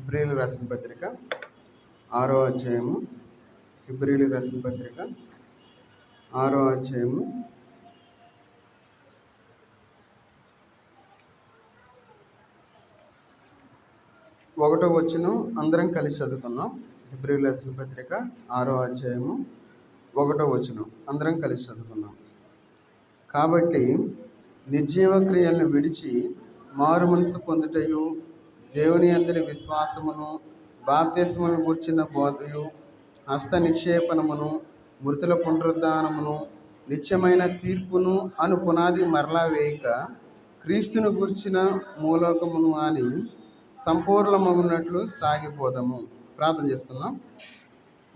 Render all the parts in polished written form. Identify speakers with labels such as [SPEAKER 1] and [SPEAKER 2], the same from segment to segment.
[SPEAKER 1] హెబ్రీయులకు రాసిన పత్రిక 6వ అధ్యాయము. హెబ్రీయులకు రాసిన పత్రిక 6వ అధ్యాయము 1వ వచనం అందరం కలిసి చదువుకుందాం. హెబ్రీయులకు రాసిన పత్రిక 6వ అధ్యాయము 1వ వచనం అందరం కలిసి చదువుకుందాం. కాబట్టి నిర్జీవ క్రియలను విడిచి మారు మనసు పొందుటయు, దేవుని యందలి విశ్వాసమును, బాప్తిస్మమును గూర్చిన బోధయు, హస్త నిక్షేపణమును, మృతుల పునరుద్ధానమును, నిత్యమైన తీర్పును అను పునాది మరలా వేయక, క్రీస్తును గూర్చిన మూలకమును అని సంపూర్ణమగునట్లు సాగిపోదాము. ప్రార్థన చేసుకుందాం.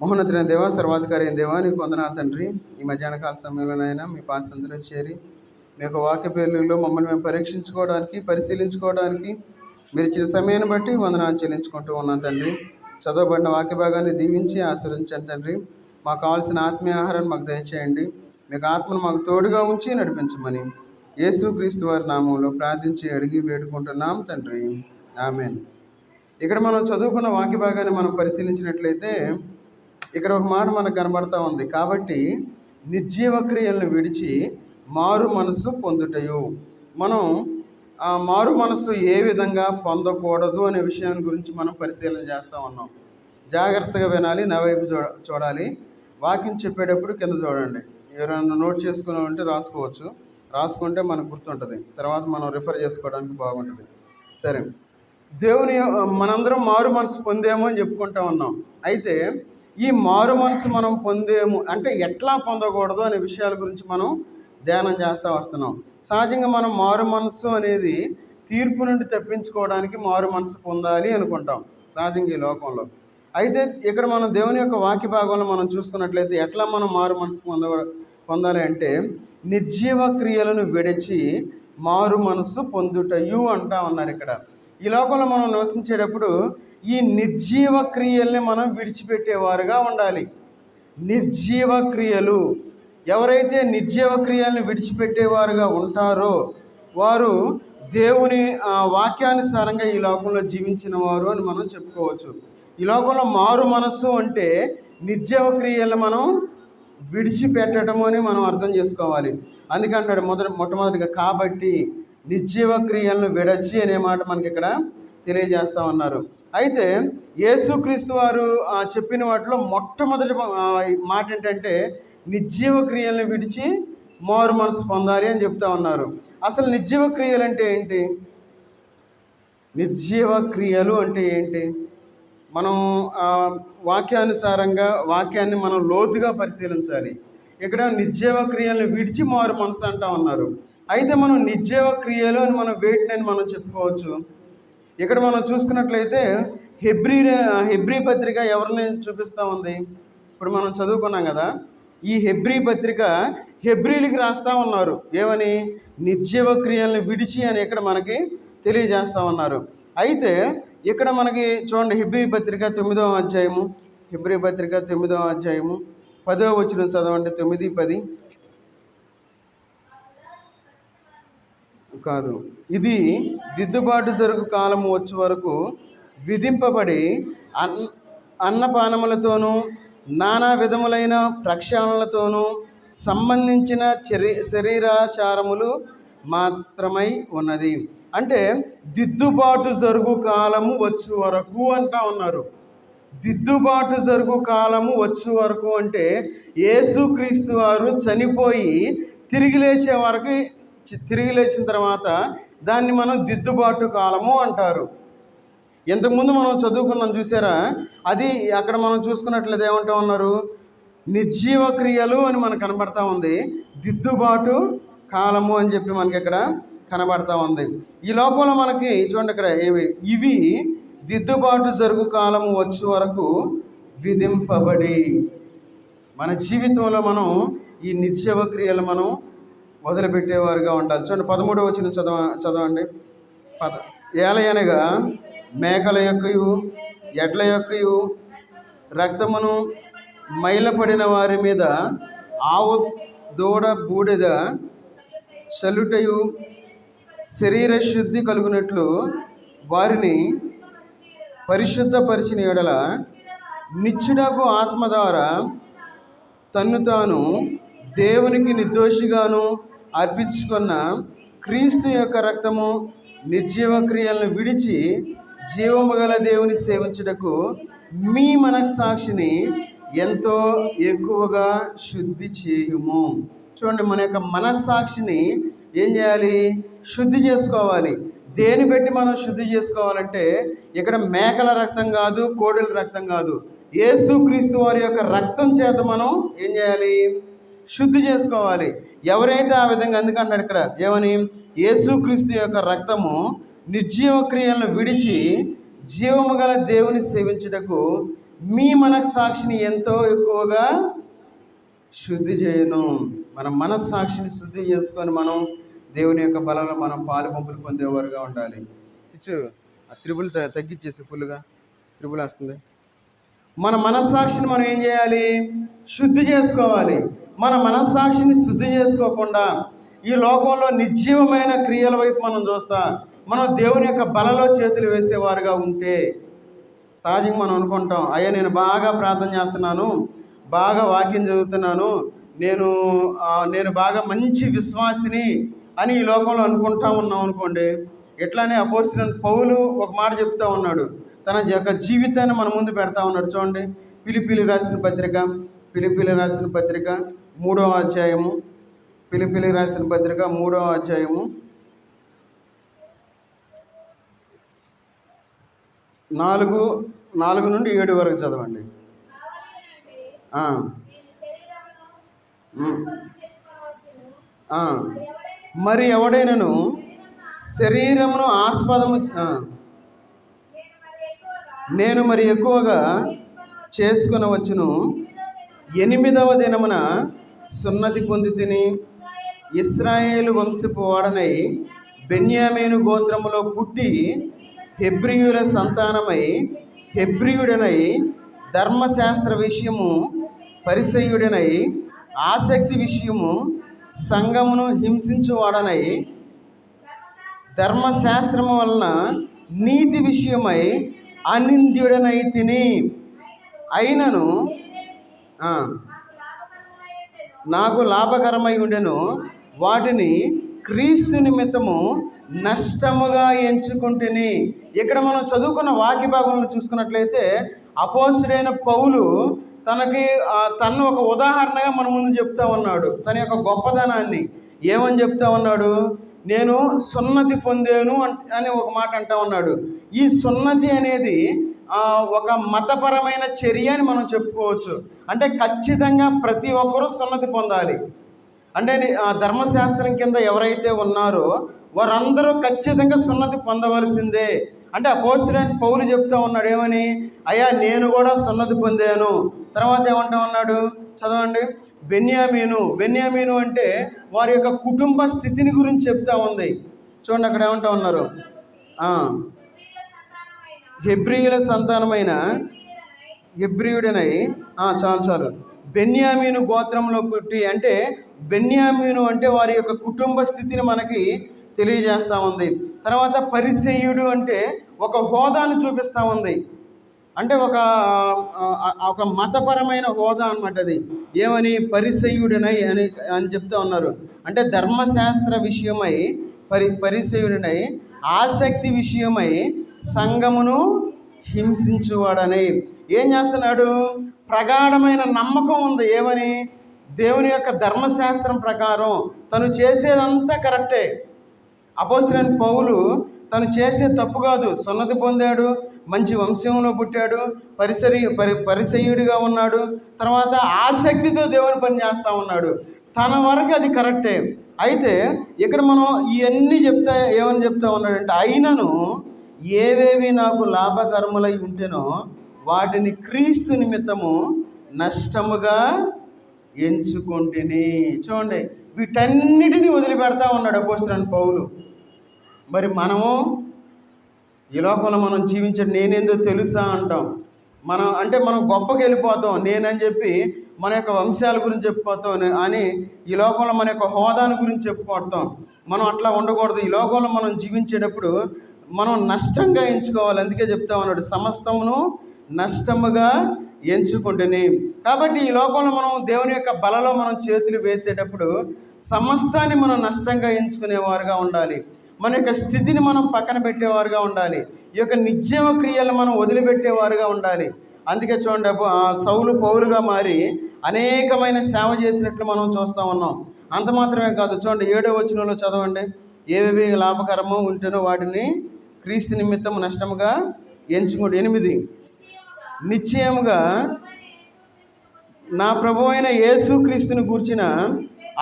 [SPEAKER 1] మహోన్నతుడైన దేవా, సర్వాధికారి అయిన దేవా, నీకు వందనాలు తండ్రి. ఈ మధ్యాహ్న కాల సమయంలోనైనా మీ పాసందరూ చేరి మీ యొక్క వాక్య పేర్లలో మమ్మల్ని మేము పరీక్షించుకోవడానికి, పరిశీలించుకోవడానికి మీరు ఇచ్చిన సమయాన్ని బట్టి వందనాలు చెల్లించుకుంటూ ఉన్నాం తండ్రి. చదవబడిన వాక్య భాగాన్ని దీవించి ఆశీర్వదించండి తండ్రి. మాకు కావాల్సిన ఆత్మీయ ఆహారాన్ని మాకు దయచేయండి. మీకు ఆత్మను మాకు తోడుగా ఉంచి నడిపించమని యేసుక్రీస్తు వారి నామంలో ప్రార్థించి అడిగి వేడుకుంటున్నాం తండ్రి. ఆమేన్. ఇక్కడ మనం చదువుకున్న వాక్య భాగాన్ని మనం పరిశీలించినట్లయితే ఇక్కడ ఒక మాట మనకు కనబడతా ఉంది. కాబట్టి నిర్జీవ క్రియలను విడిచి మారు మనసు పొందుటయు. మనం ఆ మారు మనసు ఏ విధంగా పొందకూడదు అనే విషయాన్ని గురించి మనం పరిశీలన చేస్తూ ఉన్నాం. జాగ్రత్తగా వినాలి, నా వైపు చూడాలి. వాక్యం చెప్పేటప్పుడు కింద చూడండి. ఎవరైనా నోట్ చేసుకున్నామంటే రాసుకోవచ్చు. రాసుకుంటే మనకు గుర్తుంటుంది, తర్వాత మనం రిఫర్ చేసుకోవడానికి బాగుంటుంది. సరే, దేవుని మనందరం మారు మనసు పొందేమో అని చెప్పుకుంటా ఉన్నాం. అయితే ఈ మారు మనసు మనం పొందేము అంటే ఎట్లా పొందకూడదు అనే విషయాల గురించి మనం ధ్యానం చేస్తూ వస్తున్నాం. సహజంగా మనం మారు మనసు అనేది తీర్పు నుండి తప్పించుకోవడానికి మారు మనసు పొందాలి అనుకుంటాం సహజంగా ఈ లోకంలో. అయితే ఇక్కడ మనం దేవుని యొక్క వాక్య భాగంలో మనం చూసుకున్నట్లయితే ఎట్లా మనం మారు మనసు పొందాలి అంటే నిర్జీవ క్రియలను విడిచి మారు మనసు పొందుటయు అంటా ఉన్నారు. ఇక్కడ ఈ లోకంలో మనం నివసించేటప్పుడు ఈ నిర్జీవ క్రియల్ని మనం విడిచిపెట్టేవారుగా ఉండాలి. నిర్జీవ క్రియలు, ఎవరైతే నిర్జీవ క్రియల్ని విడిచిపెట్టేవారుగా ఉంటారో వారు దేవుని వాక్యానుసారంగా ఈ లోకంలో జీవించిన వారు అని మనం చెప్పుకోవచ్చు. ఈ లోకంలో మారు మనస్సు అంటే నిర్జీవ క్రియలను మనం విడిచిపెట్టడం అని మనం అర్థం చేసుకోవాలి. అందుకంటాడు మొట్టమొదటిగా కాబట్టి నిర్జీవ క్రియలను విడచి అనే మాట మనకి ఇక్కడ తెలియజేస్తా ఉన్నారు. అయితే యేసుక్రీస్తు వారు చెప్పిన వాటిలో మొట్టమొదటి మాట ఏంటంటే నిర్జీవ క్రియలను విడిచి మారు మనసు పొందాలి అని చెప్తా ఉన్నారు. అసలు నిర్జీవ క్రియలు అంటే ఏంటి? నిర్జీవ క్రియలు అంటే ఏంటి? మనం వాక్యానుసారంగా వాక్యాన్ని మనం లోతుగా పరిశీలించాలి. ఇక్కడ నిర్జీవ క్రియలను విడిచి మారు మనసు అంటా ఉన్నారు. అయితే మనం నిర్జీవ క్రియలు అని మనం వేటినని మనం చెప్పుకోవచ్చు. ఇక్కడ మనం చూసుకున్నట్లయితే హెబ్రీ పత్రిక ఎవరిని చూపిస్తూ ఉంది? ఇప్పుడు మనం చదువుకున్నాం కదా, ఈ హెబ్రీ పత్రిక హెబ్రీలకి రాస్తూ ఉన్నారు. ఏమని? నిర్జీవ క్రియలను విడిచి అని ఇక్కడ మనకి తెలియజేస్తూ ఉన్నారు. అయితే ఇక్కడ మనకి చూడండి, హెబ్రీ పత్రిక 9వ అధ్యాయము, హెబ్రీ పత్రిక 9వ అధ్యాయము 10వ వచనం చదవండి. 9:10 కాదు, ఇది దిద్దుబాటు జరుగు కాలము వచ్చే వరకు విధింపబడి అన్నపానములతోనూ నానా విధములైన ప్రక్షాళనలతోనూ సంబంధించిన శరీరాచారములు మాత్రమై ఉన్నది. అంటే దిద్దుబాటు జరుగు కాలము వచ్చే వరకు అంటా ఉన్నారు. దిద్దుబాటు జరుగు కాలము వచ్చే వరకు అంటే యేసుక్రీస్తు వారు చనిపోయి తిరిగి లేచిన తర్వాత దాన్ని మనం దిద్దుబాటు కాలము అంటారు. ఇంతకుముందు మనం చదువుకున్నాం చూసారా, అది అక్కడ మనం చూసుకున్నట్లయితే ఏమంటా ఉన్నారు? నిర్జీవ క్రియలు అని మనకు కనబడతా ఉంది, దిద్దుబాటు కాలము అని చెప్పి మనకి ఇక్కడ కనబడతా ఉంది. ఈ లోపల మనకి చూడండి, ఇక్కడ ఇవి దిద్దుబాటు జరుగు కాలము వచ్చే వరకు విధింపబడి, మన జీవితంలో మనం ఈ నిర్జీవ క్రియలు మనం వదిలిపెట్టేవారుగా ఉండాలి. చూడండి 13వ వచనం చదవండి. ఏలయనగా మేకల యొక్కయు ఎడ్ల యొక్కయు రక్తమును మైలపడిన వారి మీద ఆవు దూడ బూడిద చల్లుటయు శరీర శుద్ధి కలుగునట్లు వారిని పరిశుద్ధపరిచిన ఎడల నిత్యుడకు ఆత్మ ద్వారా తన్ను తాను దేవునికి నిర్దోషిగాను అర్పించుకున్న క్రీస్తు యొక్క రక్తము నిర్జీవ క్రియలను విడిచి జీవము గల దేవుని సేవించుటకు మీ మనస్సాక్షిని ఎంతో ఎక్కువగా శుద్ధి చేయుము. చూడండి, మన యొక్క మనస్సాక్షిని ఏం చేయాలి? శుద్ధి చేసుకోవాలి. దేని బట్టి మనం శుద్ధి చేసుకోవాలంటే ఇక్కడ మేకల రక్తం కాదు, కోడెల రక్తం కాదు, యేసుక్రీస్తు వారి యొక్క రక్తం చేత మనం ఏం చేయాలి? శుద్ధి చేసుకోవాలి. ఎవరైతే ఆ విధంగా, అందుకన్నాడు ఇక్కడ ఏమని? యేసుక్రీస్తు యొక్క రక్తము నిర్జీవ క్రియలను విడిచి జీవము గల దేవుని సేవించుటకు మీ మనస్సాక్షిని ఎంతో ఎక్కువగా శుద్ధి చేయను. మన మనస్సాక్షిని శుద్ధి చేసుకొని మనం దేవుని యొక్క బలంలో మనం పాలు పంపులు పొందేవారుగా ఉండాలి. చిచ్చు ఆ త్రిబుల్ తగ్గించేసి ఫుల్గా త్రిబుల్ వస్తుంది. మన మనస్సాక్షిని మనం ఏం చేయాలి? శుద్ధి చేసుకోవాలి. మన మనస్సాక్షిని శుద్ధి చేసుకోకుండా ఈ లోకంలో నిర్జీవమైన క్రియల వైపు మనం చూస్తా మనం దేవుని యొక్క బలలో చేతులు వేసేవారుగా ఉంటే సహజంగా మనం అనుకుంటాం, అయ్యా నేను బాగా ప్రార్థన చేస్తున్నాను, బాగా వాక్యం చదువుతున్నాను, నేను బాగా మంచి విశ్వాసిని అని ఈ లోకంలో అనుకుంటా ఉన్నాం అనుకోండి. ఎట్లానే అపోస్తలుడైన పౌలు ఒక మాట చెప్తా ఉన్నాడు, తన యొక్క జీవితాన్ని మన ముందు పెడతా ఉన్నాడు. చూడండి, ఫిలిప్పీయులకు రాసిన పత్రిక 3వ అధ్యాయము, ఫిలిప్పీయులకు రాసిన పత్రిక 3వ అధ్యాయము 4 నుండి 7 వరకు చదవండి. మరి ఎవడైనను శరీరమును ఆస్పదము నేను మరి ఎక్కువగా చేసుకొనవచ్చును. 8వ దినమున సున్నతి పొంది తిని ఇశ్రాయేలు వంశపు వాడనై బెన్యామీను గోత్రములో పుట్టి హెబ్రీయుల సంతానమై హెబ్రీయుడనై ధర్మశాస్త్ర విషయము పరిసయ్యుడనై ఆసక్తి విషయము సంఘమును హింసించువాడనై ధర్మశాస్త్రము వలన నీతి విషయమై అనింద్యుడనై తిని అయినను నాకు లాభకరమై ఉండెను. వాటిని క్రీస్తు నిమిత్తము నష్టముగా ఎంచుకుంటుని. ఇక్కడ మనం చదువుకున్న వాక్య భాగంలో చూసుకున్నట్లయితే అపోస్తలుడైన పౌలు తను ఒక ఉదాహరణగా మన ముందు చెప్తా ఉన్నాడు. తన యొక్క గొప్పదనాన్ని ఏమని చెప్తా ఉన్నాడు? నేను సున్నతి పొందాను అని ఒక మాట అంటా ఉన్నాడు. ఈ సున్నతి అనేది ఒక మతపరమైన చర్య అని మనం చెప్పుకోవచ్చు. అంటే ఖచ్చితంగా ప్రతి ఒక్కరూ సున్నతి పొందాలి. అంటే ధర్మశాస్త్రం కింద ఎవరైతే ఉన్నారో వారందరూ ఖచ్చితంగా సున్నతి పొందవలసిందే. అంటే అపోస్తలుడైన పౌలు చెప్తా ఉన్నాడు ఏమని? అయ్యా నేను కూడా సున్నతి పొందాను. తర్వాత ఏమంటా ఉన్నాడు? చదవండి. బెన్యామీను అంటే వారి యొక్క కుటుంబ స్థితిని గురించి చెప్తా ఉంది. చూడండి అక్కడ ఏమంటా ఉన్నారు? హెబ్రీయుల సంతానమైన హెబ్రీయుడనై చాలు బెన్యామీను గోత్రంలో పుట్టి, అంటే బెన్యామీను అంటే వారి యొక్క కుటుంబ స్థితిని మనకి తెలియజేస్తూ ఉంది. తర్వాత పరిసయ్యుడు అంటే ఒక హోదాను చూపిస్తూ ఉంది. అంటే ఒక మతపరమైన హోదా అన్నమాట. అది ఏమని? పరిసయ్యుడనై అని చెప్తా ఉన్నారు. అంటే ధర్మశాస్త్ర విషయమై పరిసయ్యుడనై ఆసక్తి విషయమై సంఘమును హింసించువాడని. ఏం చేస్తున్నాడు? ప్రగాఢమైన నమ్మకం ఉంది. ఏమని? దేవుని యొక్క ధర్మశాస్త్రం ప్రకారం తను చేసేదంతా కరెక్టే. అపోస్తలుడైన పౌలు తను చేసే తప్పు కాదు. సున్నతి పొందాడు, మంచి వంశంలో పుట్టాడు, పరిసయ్యుడిగా ఉన్నాడు, తర్వాత ఆసక్తితో దేవుని పని చేస్తూ ఉన్నాడు. తన వరకు అది కరెక్టే. అయితే ఇక్కడ మనం ఇవన్నీ ఏమని చెప్తా ఉన్నాడంటే, అయినను ఏవేవి నాకు లాభకరములై ఉంటేనో వాటిని క్రీస్తు నిమిత్తము నష్టముగా ఎంచుకుంటుని. చూడండి, వీటన్నిటినీ వదిలిపెడతా ఉన్నాడు అపోస్తలుడైన పౌలు. మరి మనము ఈ లోకంలో మనం జీవించడం నేనేందో తెలుసా అంటాం. మనం గొప్పకి వెళ్ళిపోతాం. నేనని చెప్పి మన యొక్క వంశాల గురించి చెప్పుకోతాం అని ఈ లోకంలో మన యొక్క హోదాను గురించి చెప్పుకోవటం. మనం అట్లా ఉండకూడదు. ఈ లోకంలో మనం జీవించేటప్పుడు మనం నష్టంగా ఎంచుకోవాలి. అందుకే చెప్తా ఉన్నాడు, సమస్తమును నష్టముగా ఎంచుకుంటుని. కాబట్టి ఈ లోకంలో మనం దేవుని యొక్క బలలో మనం చేతులు వేసేటప్పుడు సమస్తాన్ని మనం నష్టంగా ఎంచుకునేవారుగా ఉండాలి. మన యొక్క స్థితిని మనం పక్కన పెట్టేవారుగా ఉండాలి. ఈ యొక్క నిత్యమ క్రియలు మనం వదిలిపెట్టేవారుగా ఉండాలి. అందుకే చూడండి, సౌలు పౌలుగా మారి అనేకమైన సేవ చేసినట్లు మనం చూస్తూ ఉన్నాం. అంత మాత్రమే కాదు, చూడండి 7వ వచనంలో చదవండి. ఏవేవి లాభకరమో ఉంటేనో వాటిని క్రీస్తు నిమిత్తం నష్టముగా ఎంచుకోండి. 8, నిశ్చయముగా నా ప్రభు అయిన యేసుక్రీస్తుని గూర్చిన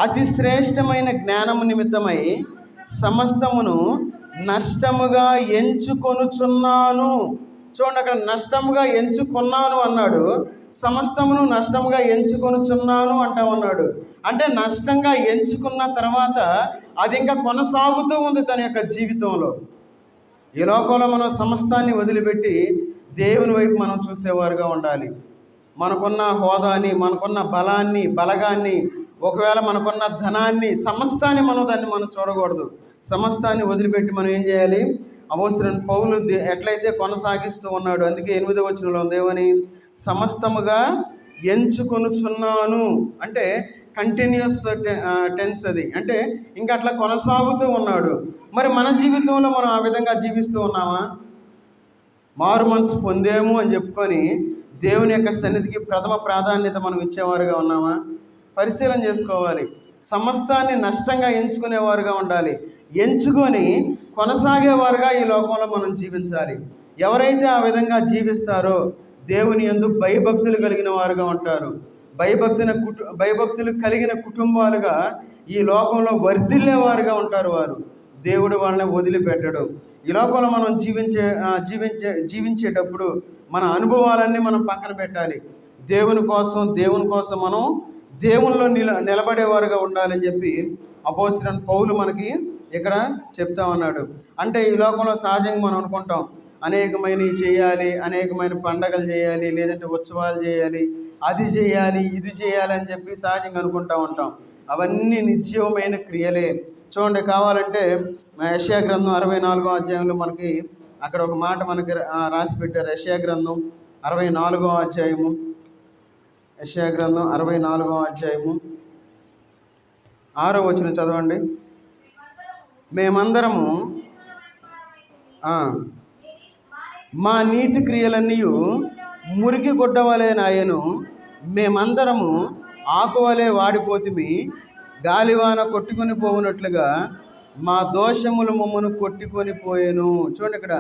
[SPEAKER 1] అతి శ్రేష్టమైన జ్ఞానము నిమిత్తమై సమస్తమును నష్టముగా ఎంచుకొనుచున్నాను. చూడండి, అక్కడ నష్టముగా ఎంచుకున్నాను అన్నాడు, సమస్తమును నష్టముగా ఎంచుకొనుచున్నాను అంటా ఉన్నాడు. అంటే నష్టంగా ఎంచుకున్న తర్వాత అది ఇంకా కొనసాగుతూ ఉంది తన యొక్క జీవితంలో. ఈ లోకంలో మనం సమస్తాన్ని వదిలిపెట్టి దేవుని వైపు మనం చూసేవారుగా ఉండాలి. మనకున్న హోదాని, మనకున్న బలాన్ని, బలగాన్ని, ఒకవేళ మనకున్న ధనాన్ని, సమస్తాన్ని మనం చూడకూడదు. సమస్తాన్ని వదిలిపెట్టి మనం ఏం చేయాలి? అపోస్తలుడైన పౌలు ఎట్లయితే కొనసాగిస్తూ ఉన్నాడు. అందుకే 8వ వచనంలో దేవుని సమస్తముగా ఎంచుకొనుచున్నాను అంటే కంటిన్యూస్ టెన్స్ అది, అంటే ఇంకా అట్లా కొనసాగుతూ ఉన్నాడు. మరి మన జీవితంలో మనం ఆ విధంగా జీవిస్తూ ఉన్నామా? మారు మనసు పొందేము అని చెప్పుకొని దేవుని యొక్క సన్నిధికి ప్రథమ ప్రాధాన్యత మనం ఇచ్చేవారుగా ఉన్నామా? పరిశీలన చేసుకోవాలి. సమస్తాన్ని నష్టంగా ఎంచుకునేవారుగా ఉండాలి. ఎంచుకొని కొనసాగేవారుగా ఈ లోకంలో మనం జీవించాలి. ఎవరైతే ఆ విధంగా జీవిస్తారో దేవుని యందు భయభక్తులు కలిగిన వారుగా ఉంటారు. భయభక్తులు కలిగిన కుటుంబాలుగా ఈ లోకంలో వర్ధిల్లేవారుగా ఉంటారు. వారు దేవుడు వాళ్ళని వదిలిపెట్టడు. ఈ లోకంలో మనం జీవించేటప్పుడు మన అనుభవాలన్నీ మనం పక్కన పెట్టాలి. దేవుని కోసం మనం దేవునిలో నిలబడేవారుగా ఉండాలని చెప్పి అపోస్తలుడైన పౌలు మనకి ఇక్కడ చెప్తా ఉన్నాడు. అంటే ఈ లోకంలో సహజంగా మనం అనుకుంటాం, అనేకమైనవి చేయాలి, అనేకమైన పండగలు చేయాలి, లేదంటే ఉత్సవాలు చేయాలి, అది చేయాలి, ఇది చేయాలి అని చెప్పి సహజంగా అనుకుంటూ ఉంటాం. అవన్నీ నిత్యమైన క్రియలే. చూడండి, కావాలంటే యెషయా గ్రంథం 64వ అధ్యాయంలో మనకి అక్కడ ఒక మాట మనకి రాసి పెట్టారు. యెషయా గ్రంథం 64వ అధ్యాయము, యెషయా గ్రంథం 64వ అధ్యాయము 6వ వచనం చదవండి. మేమందరము మా నీతి క్రియలన్నీ మురికి గుడ్డవలే నాయను, మేమందరము ఆకువలే వాడిపోతుమి, గాలివాన కొట్టుకొని పోవునట్లుగా మా దోషములు మమ్మను కొట్టుకొని పోయేను. చూడండి, ఇక్కడ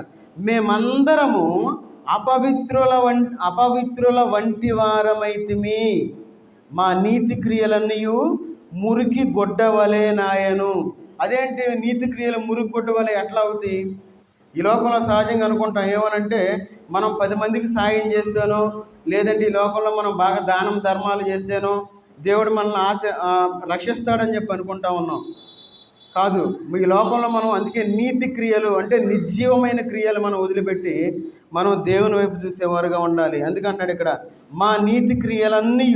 [SPEAKER 1] మేమందరము అపవిత్రుల వంటి వారమైతిమి, మా నీతి క్రియలన్నీ మురికి గుడ్డవలే నాయను. అదేంటి నీతి క్రియలు మురికి గుడ్డ వలె ఎట్లా అవుతాయి? ఈ లోకంలో సహజంగా అనుకుంటాం ఏమనంటే, మనం 10 మందికి సాయం చేస్తేనో, లేదంటే ఈ లోకంలో మనం బాగా దానం ధర్మాలు చేస్తేనో దేవుడు మనల్ని రక్షిస్తాడని చెప్పి అనుకుంటా ఉన్నాం. కాదు, ఈ లోకంలో మనం అందుకే నీతి క్రియలు అంటే నిర్జీవమైన క్రియలు మనం వదిలిపెట్టి మనం దేవుని వైపు చూసేవారుగా ఉండాలి. అందుకంటున్నాడు ఇక్కడ, మా నీతి క్రియలన్నీ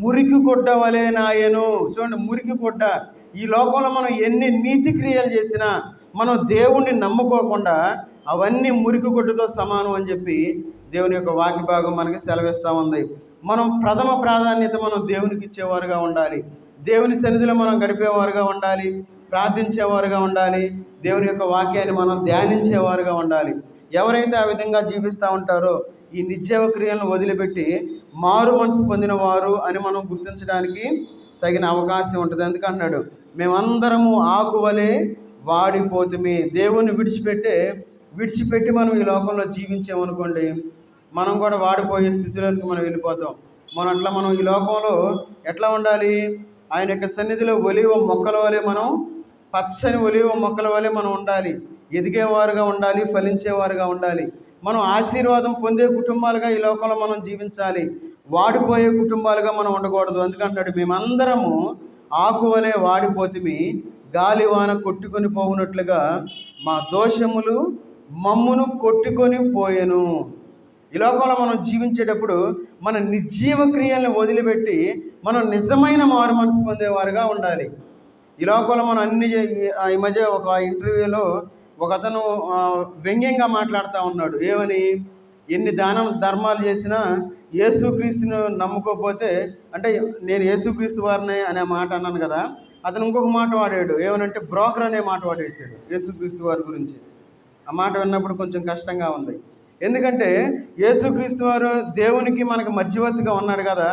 [SPEAKER 1] మురికి గుడ్డ వలె నాయను. చూడండి, మురికి గుడ్డ. ఈ లోకంలో మనం ఎన్ని నీతి క్రియలు చేసినా మనం దేవుణ్ణి నమ్ముకోకుండా అవన్నీ మురికి గుడ్డతో సమానం అని చెప్పి దేవుని యొక్క వాక్య భాగం మనకి సెలవిస్తూ ఉంది. మనం ప్రథమ ప్రాధాన్యత మనం దేవునికి ఇచ్చేవారుగా ఉండాలి. దేవుని సన్నిధిలో మనం గడిపేవారుగా ఉండాలి, ప్రార్థించేవారుగా ఉండాలి, దేవుని యొక్క వాక్యాన్ని మనం ధ్యానించేవారుగా ఉండాలి. ఎవరైతే ఆ విధంగా జీవిస్తూ ఉంటారో ఈ నిత్యవ క్రియలను వదిలిపెట్టి మారు మనసు పొందిన వారు అని మనం గుర్తించడానికి తగిన అవకాశం ఉంటుంది. ఎందుకంటున్నాడు, మేమందరము ఆకువలే వాడిపోతుమి. దేవుణ్ణి విడిచిపెట్టి మనం ఈ లోకంలో జీవించామనుకోండి, మనం కూడా వాడిపోయే స్థితిలోకి మనం వెళ్ళిపోతాం. మనం ఈ లోకంలో ఎట్లా ఉండాలి? ఆయన యొక్క సన్నిధిలో ఒలివ మొక్కల వలె మనం, పచ్చని ఒలివ మొక్కల వలె మనం ఉండాలి. ఎదిగేవారుగా ఉండాలి, ఫలించేవారుగా ఉండాలి. మనం ఆశీర్వాదం పొందే కుటుంబాలుగా ఈ లోకంలో మనం జీవించాలి. వాడిపోయే కుటుంబాలుగా మనం ఉండకూడదు. ఎందుకంటాడు, మేమందరము ఆకువలే వాడిపోతుమి, గాలివాన కొట్టుకొని పోవునట్లుగా మా దోషములు మమ్మును కొట్టుకొని పోయెను. ఈ లోకంలో మనం జీవించేటప్పుడు మన నిర్జీవ క్రియలను వదిలిపెట్టి మనం నిజమైన మారు మనసు పొందేవారుగా ఉండాలి. ఈ లోకంలో మనం ఈ మధ్య ఒక ఇంటర్వ్యూలో ఒకతను వ్యంగ్యంగా మాట్లాడుతూ ఉన్నాడు. ఏమని? ఎన్ని ధర్మాలు చేసినా యేసుక్రీస్తును నమ్ముకోకపోతే, అంటే నేను యేసుక్రీస్తు వారిని అనే మాట అన్నాను కదా, అతను ఇంకొక మాట వాడాడు. ఏమనంటే బ్రోకర్ అనే మాట వాడేసాడు యేసుక్రీస్తు వారి గురించి. ఆ మాట విన్నప్పుడు కొంచెం కష్టంగా ఉంది. ఎందుకంటే యేసుక్రీస్తు వారు దేవునికి మనకు మధ్యవర్తిగా ఉన్నాడు కదా,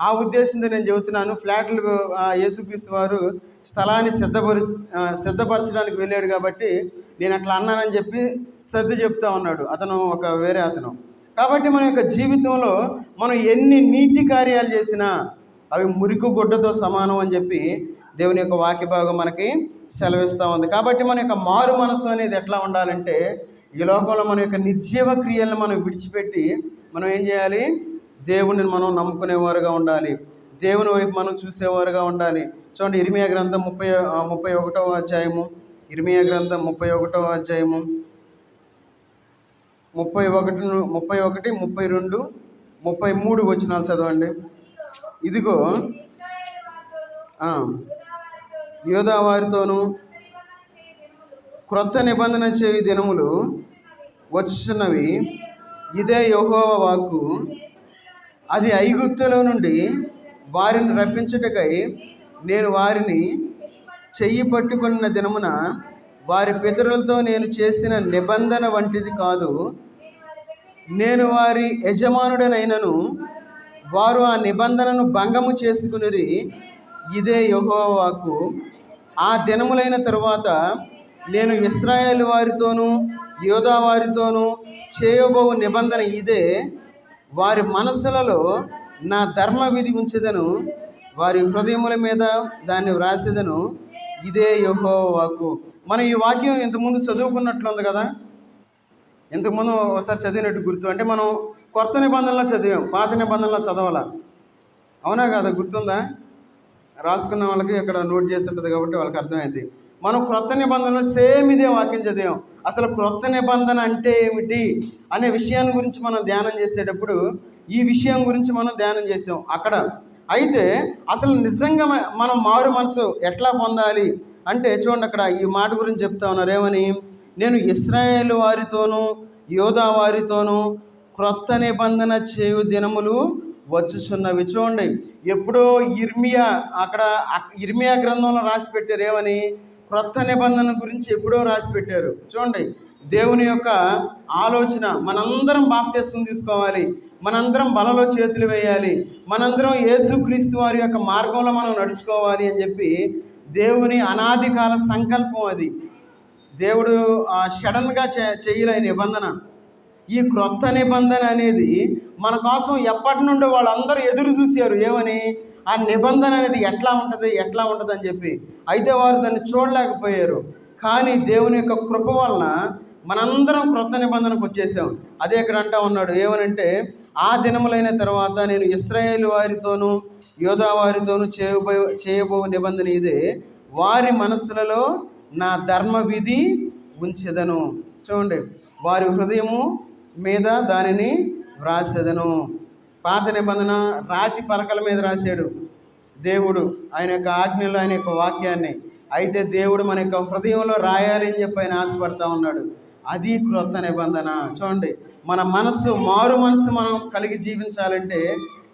[SPEAKER 1] ఆ ఉద్దేశంతో నేను చెబుతున్నాను. ఫ్లాట్లు యేసుక్రీస్తు వారు స్థలాన్ని సిద్ధపరచడానికి వెళ్ళాడు కాబట్టి నేను అట్లా అన్నానని చెప్పి సర్ది చెప్తా ఉన్నాడు అతను, ఒక వేరే అతను. కాబట్టి మన యొక్క జీవితంలో మనం ఎన్ని నీతి కార్యాలు చేసినా అవి మురికి గుడ్డతో సమానం అని చెప్పి దేవుని యొక్క వాక్య భాగం మనకి సెలవిస్తూ ఉంది. కాబట్టి మన యొక్క మారు మనసు అనేది ఎట్లా ఉండాలంటే, ఈ లోకంలో మన యొక్క నిర్జీవ క్రియలను మనం విడిచిపెట్టి మనం ఏం చేయాలి? దేవుని మనం నమ్ముకునేవారుగా ఉండాలి, దేవుని వైపు మనం చూసేవారుగా ఉండాలి. చూడండి, ఇర్మియా గ్రంథం 31వ అధ్యాయము, ఇర్మియా గ్రంథం 31వ అధ్యాయము 31, 32, 33 వచనాలు చదవండి. ఇదిగో యోధా వారితోనూ క్రొత్త నిబంధన చేయు దినములు వచ్చుచున్నవి, ఇదే యెహోవా వాక్కు. అది ఐగుప్తులో నుండి వారిని రప్పించుటకై నేను వారిని చెయ్యి పట్టుకున్న దినమున వారి పితరులతో నేను చేసిన నిబంధన వంటిది కాదు. నేను వారి యజమానుడనైనను వారు ఆ నిబంధనను భంగము చేసుకునిరి, ఇదే యెహోవా వాక్కు. ఆ దినములైన తరువాత నేను ఇశ్రాయేలు వారితోనూ యోధా వారితోనూ చేయబోవు నిబంధన ఇదే. వారి మనసులలో నా ధర్మ విధి ఉంచెదను, వారి హృదయముల మీద దాన్ని వ్రాసేదను, ఇదే యెహోవా వాక్కు. మనం ఈ వాక్యం ఇంతకుముందు చదువుకున్నట్లుంది కదా, ఇంతకుముందు ఒకసారి చదివినట్టు గుర్తు. అంటే మనం కొత్త నిబంధనలో చదివాం, పాత నిబంధనలో చదవాలా, అవునా కదా? గుర్తుందా? రాసుకున్న వాళ్ళకి ఇక్కడ నోట్ చేసి ఉంటుంది కాబట్టి వాళ్ళకి అర్థమైంది. మనం క్రొత్త నిబంధనలో సేమ్ ఇదే వాక్యం చదివాం. అసలు క్రొత్త నిబంధన అంటే ఏమిటి అనే విషయాన్ని గురించి మనం ధ్యానం చేసేటప్పుడు ఈ విషయం గురించి మనం ధ్యానం చేసాం అక్కడ. అయితే అసలు నిజంగా మనం మారు మనసు ఎట్లా పొందాలి అంటే చూడండి, అక్కడ ఈ మాట గురించి చెప్తా ఉన్నారు. ఏమని? నేను ఇశ్రాయేలు వారితోనూ యోధా వారితోనూ క్రొత్త నిబంధన చేయు దినములు వచ్చుచున్నవి. చూడండి, ఎప్పుడో ఇర్మియా గ్రంథంలో రాసి పెట్టారు. ఏమని? క్రొత్త నిబంధన గురించి ఎప్పుడో రాసి పెట్టారు. చూడండి, దేవుని యొక్క ఆలోచన మనందరం బాప్తిస్మం తీసుకోవాలి, మనందరం బలలో చేతులు వేయాలి, మనందరం యేసుక్రీస్తు వారి యొక్క మార్గంలో మనం నడుచుకోవాలి అని చెప్పి దేవుని అనాది కాల సంకల్పం అది. దేవుడు సడన్గా చేయలేని నిబంధన. ఈ క్రొత్త నిబంధన అనేది మన కోసం ఎప్పటి నుండో వాళ్ళందరూ ఎదురు చూశారు. ఏమని? ఆ నిబంధన అనేది ఎట్లా ఉంటుంది అని చెప్పి. అయితే వారు దాన్ని చూడలేకపోయారు. కానీ దేవుని యొక్క కృప వలన మనందరం క్రొత్త నిబంధనకు వచ్చేసాం. అదే ఇక్కడ అంటా ఉన్నాడు. ఏమనంటే, ఆ దినములైన తర్వాత నేను ఇశ్రాయేలు వారితోనూ యోధా వారితోనూ చేయబో నిబంధన ఇదే. వారి మనస్సులలో నా ధర్మ విధి ఉంచెదను. చూడండి, వారి హృదయము మీద దానిని వ్రాసేదను. పాత నిబంధన రాతి పలకల మీద రాశాడు దేవుడు ఆయన యొక్క ఆజ్ఞలు, ఆయన యొక్క వాక్యాన్ని. అయితే దేవుడు మన యొక్క హృదయంలో రాయాలి అని చెప్పి ఆయన ఆశపడతా ఉన్నాడు. అది క్రొత్త నిబంధన. చూడండి, మన మనస్సు మారు మనసు మనం కలిగి జీవించాలంటే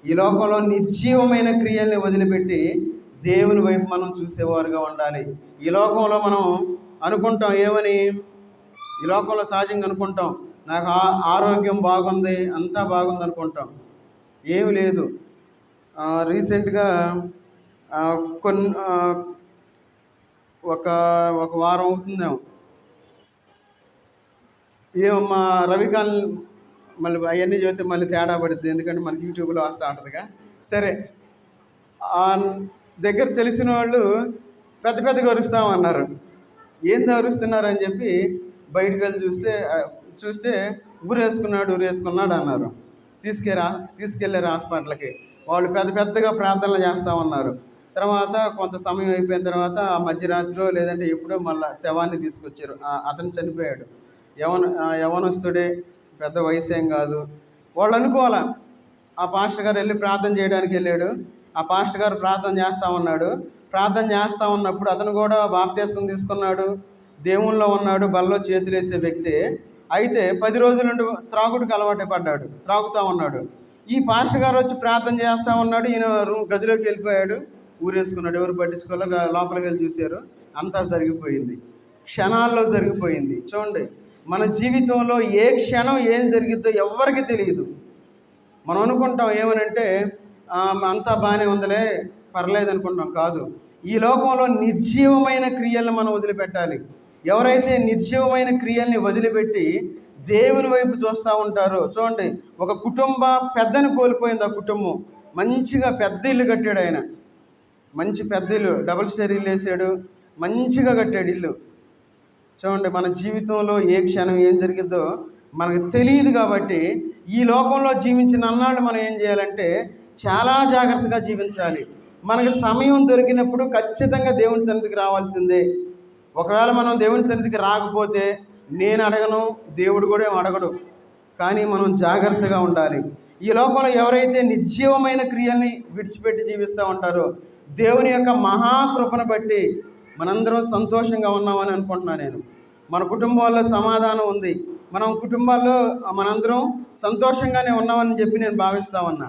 [SPEAKER 1] ఈ లోకంలో నిర్జీవమైన క్రియల్ని వదిలిపెట్టి దేవుని వైపు మనం చూసేవారుగా ఉండాలి. ఈ లోకంలో మనం అనుకుంటాం ఏమని? ఈ లోకంలో సహజంగా అనుకుంటాం, నాకు ఆరోగ్యం బాగుంది, అంతా బాగుంది అనుకుంటాం. ఏమి లేదు. రీసెంట్గా ఒక వారం అవుతుందేమో, మా రవికాంత్ మళ్ళీ అవన్నీ చూస్తే మళ్ళీ తేడా పడుతుంది, ఎందుకంటే మనకి యూట్యూబ్లో వస్తూ ఉంటుందిగా. సరే, దగ్గర తెలిసిన వాళ్ళు పెద్దగా అరుస్తామన్నారు. ఏంది అరుస్తున్నారని చెప్పి బయటకు వెళ్ళి చూస్తే ఊరేసుకున్నాడు అన్నారు. తీసుకెళ్ళారు హాస్పిటల్కి. వాళ్ళు పెద్దగా ప్రార్థనలు చేస్తూ ఉన్నారు. తర్వాత కొంత సమయం అయిపోయిన తర్వాత మధ్యరాత్రిలో లేదంటే ఎప్పుడో మళ్ళీ శవాన్ని తీసుకొచ్చారు. అతను చనిపోయాడు. యవనస్తుడే, పెద్ద వయసు ఏం కాదు. వాళ్ళు అనుకోవాలా, ఆ పాస్టర్ గారు వెళ్ళి ప్రార్థన చేయడానికి వెళ్ళాడు. ఆ పాస్టర్ గారు ప్రార్థన చేస్తూ ఉన్నాడు. ప్రార్థన చేస్తూ ఉన్నప్పుడు అతను కూడా బాప్తిస్మం తీసుకున్నాడు, దేవునిలో ఉన్నాడు, బల్లో చేతులేసే వ్యక్తే. అయితే 10 రోజుల నుండి త్రాగుడికి అలవాటు పడ్డాడు, త్రాగుతూ ఉన్నాడు. ఈ పాస్టర్ గారు వచ్చి ప్రార్థన చేస్తూ ఉన్నాడు, ఈయన గదిలోకి వెళ్ళిపోయాడు, ఊరేసుకున్నాడు. ఎవరు పట్టించుకోలేక లోపలికి వెళ్ళి చూశారు, అంతా జరిగిపోయింది, క్షణాల్లో జరిగిపోయింది. చూడండి, మన జీవితంలో ఏ క్షణం ఏం జరిగిద్దో ఎవరికి తెలియదు. మనం అనుకుంటాం ఏమనంటే అంతా బాగానే ఉందిలే, పర్లేదు అనుకుంటాం. కాదు, ఈ లోకంలో నిర్జీవమైన క్రియలను మనం వదిలిపెట్టాలి. ఎవరైతే నిర్జీవమైన క్రియల్ని వదిలిపెట్టి దేవుని వైపు చూస్తూ ఉంటారో, చూడండి, ఒక కుటుంబ పెద్దని కోల్పోయింది. ఆ కుటుంబం మంచిగా పెద్ద ఇల్లు కట్టాడు ఆయన, మంచి పెద్ద ఇల్లు, డబుల్ స్టోరీ ఇల్లు వేసాడు, మంచిగా కట్టాడు ఇల్లు. చూడండి, మన జీవితంలో ఏ క్షణం ఏం జరిగిద్దో మనకు తెలియదు. కాబట్టి ఈ లోకంలో జీవించిన అన్నాళ్ళు మనం ఏం చేయాలంటే చాలా జాగ్రత్తగా జీవించాలి. మనకు సమయం దొరికినప్పుడు ఖచ్చితంగా దేవుని సన్నిధికి రావాల్సిందే. ఒకవేళ మనం దేవుని సన్నిధికి రాకపోతే నేను అడగను, దేవుడు కూడా ఏం అడగడు. కానీ మనం జాగ్రత్తగా ఉండాలి. ఈ లోకంలో ఎవరైతే నిర్జీవమైన క్రియల్ని విడిచిపెట్టి జీవిస్తూ ఉంటారో, దేవుని యొక్క మహాకృపను బట్టి మనందరం సంతోషంగా ఉన్నామని అనుకుంటున్నాను నేను. మన కుటుంబాల్లో సమాధానం ఉంది, మనం కుటుంబాల్లో మనందరం సంతోషంగానే ఉన్నామని చెప్పి నేను భావిస్తూ ఉన్నా.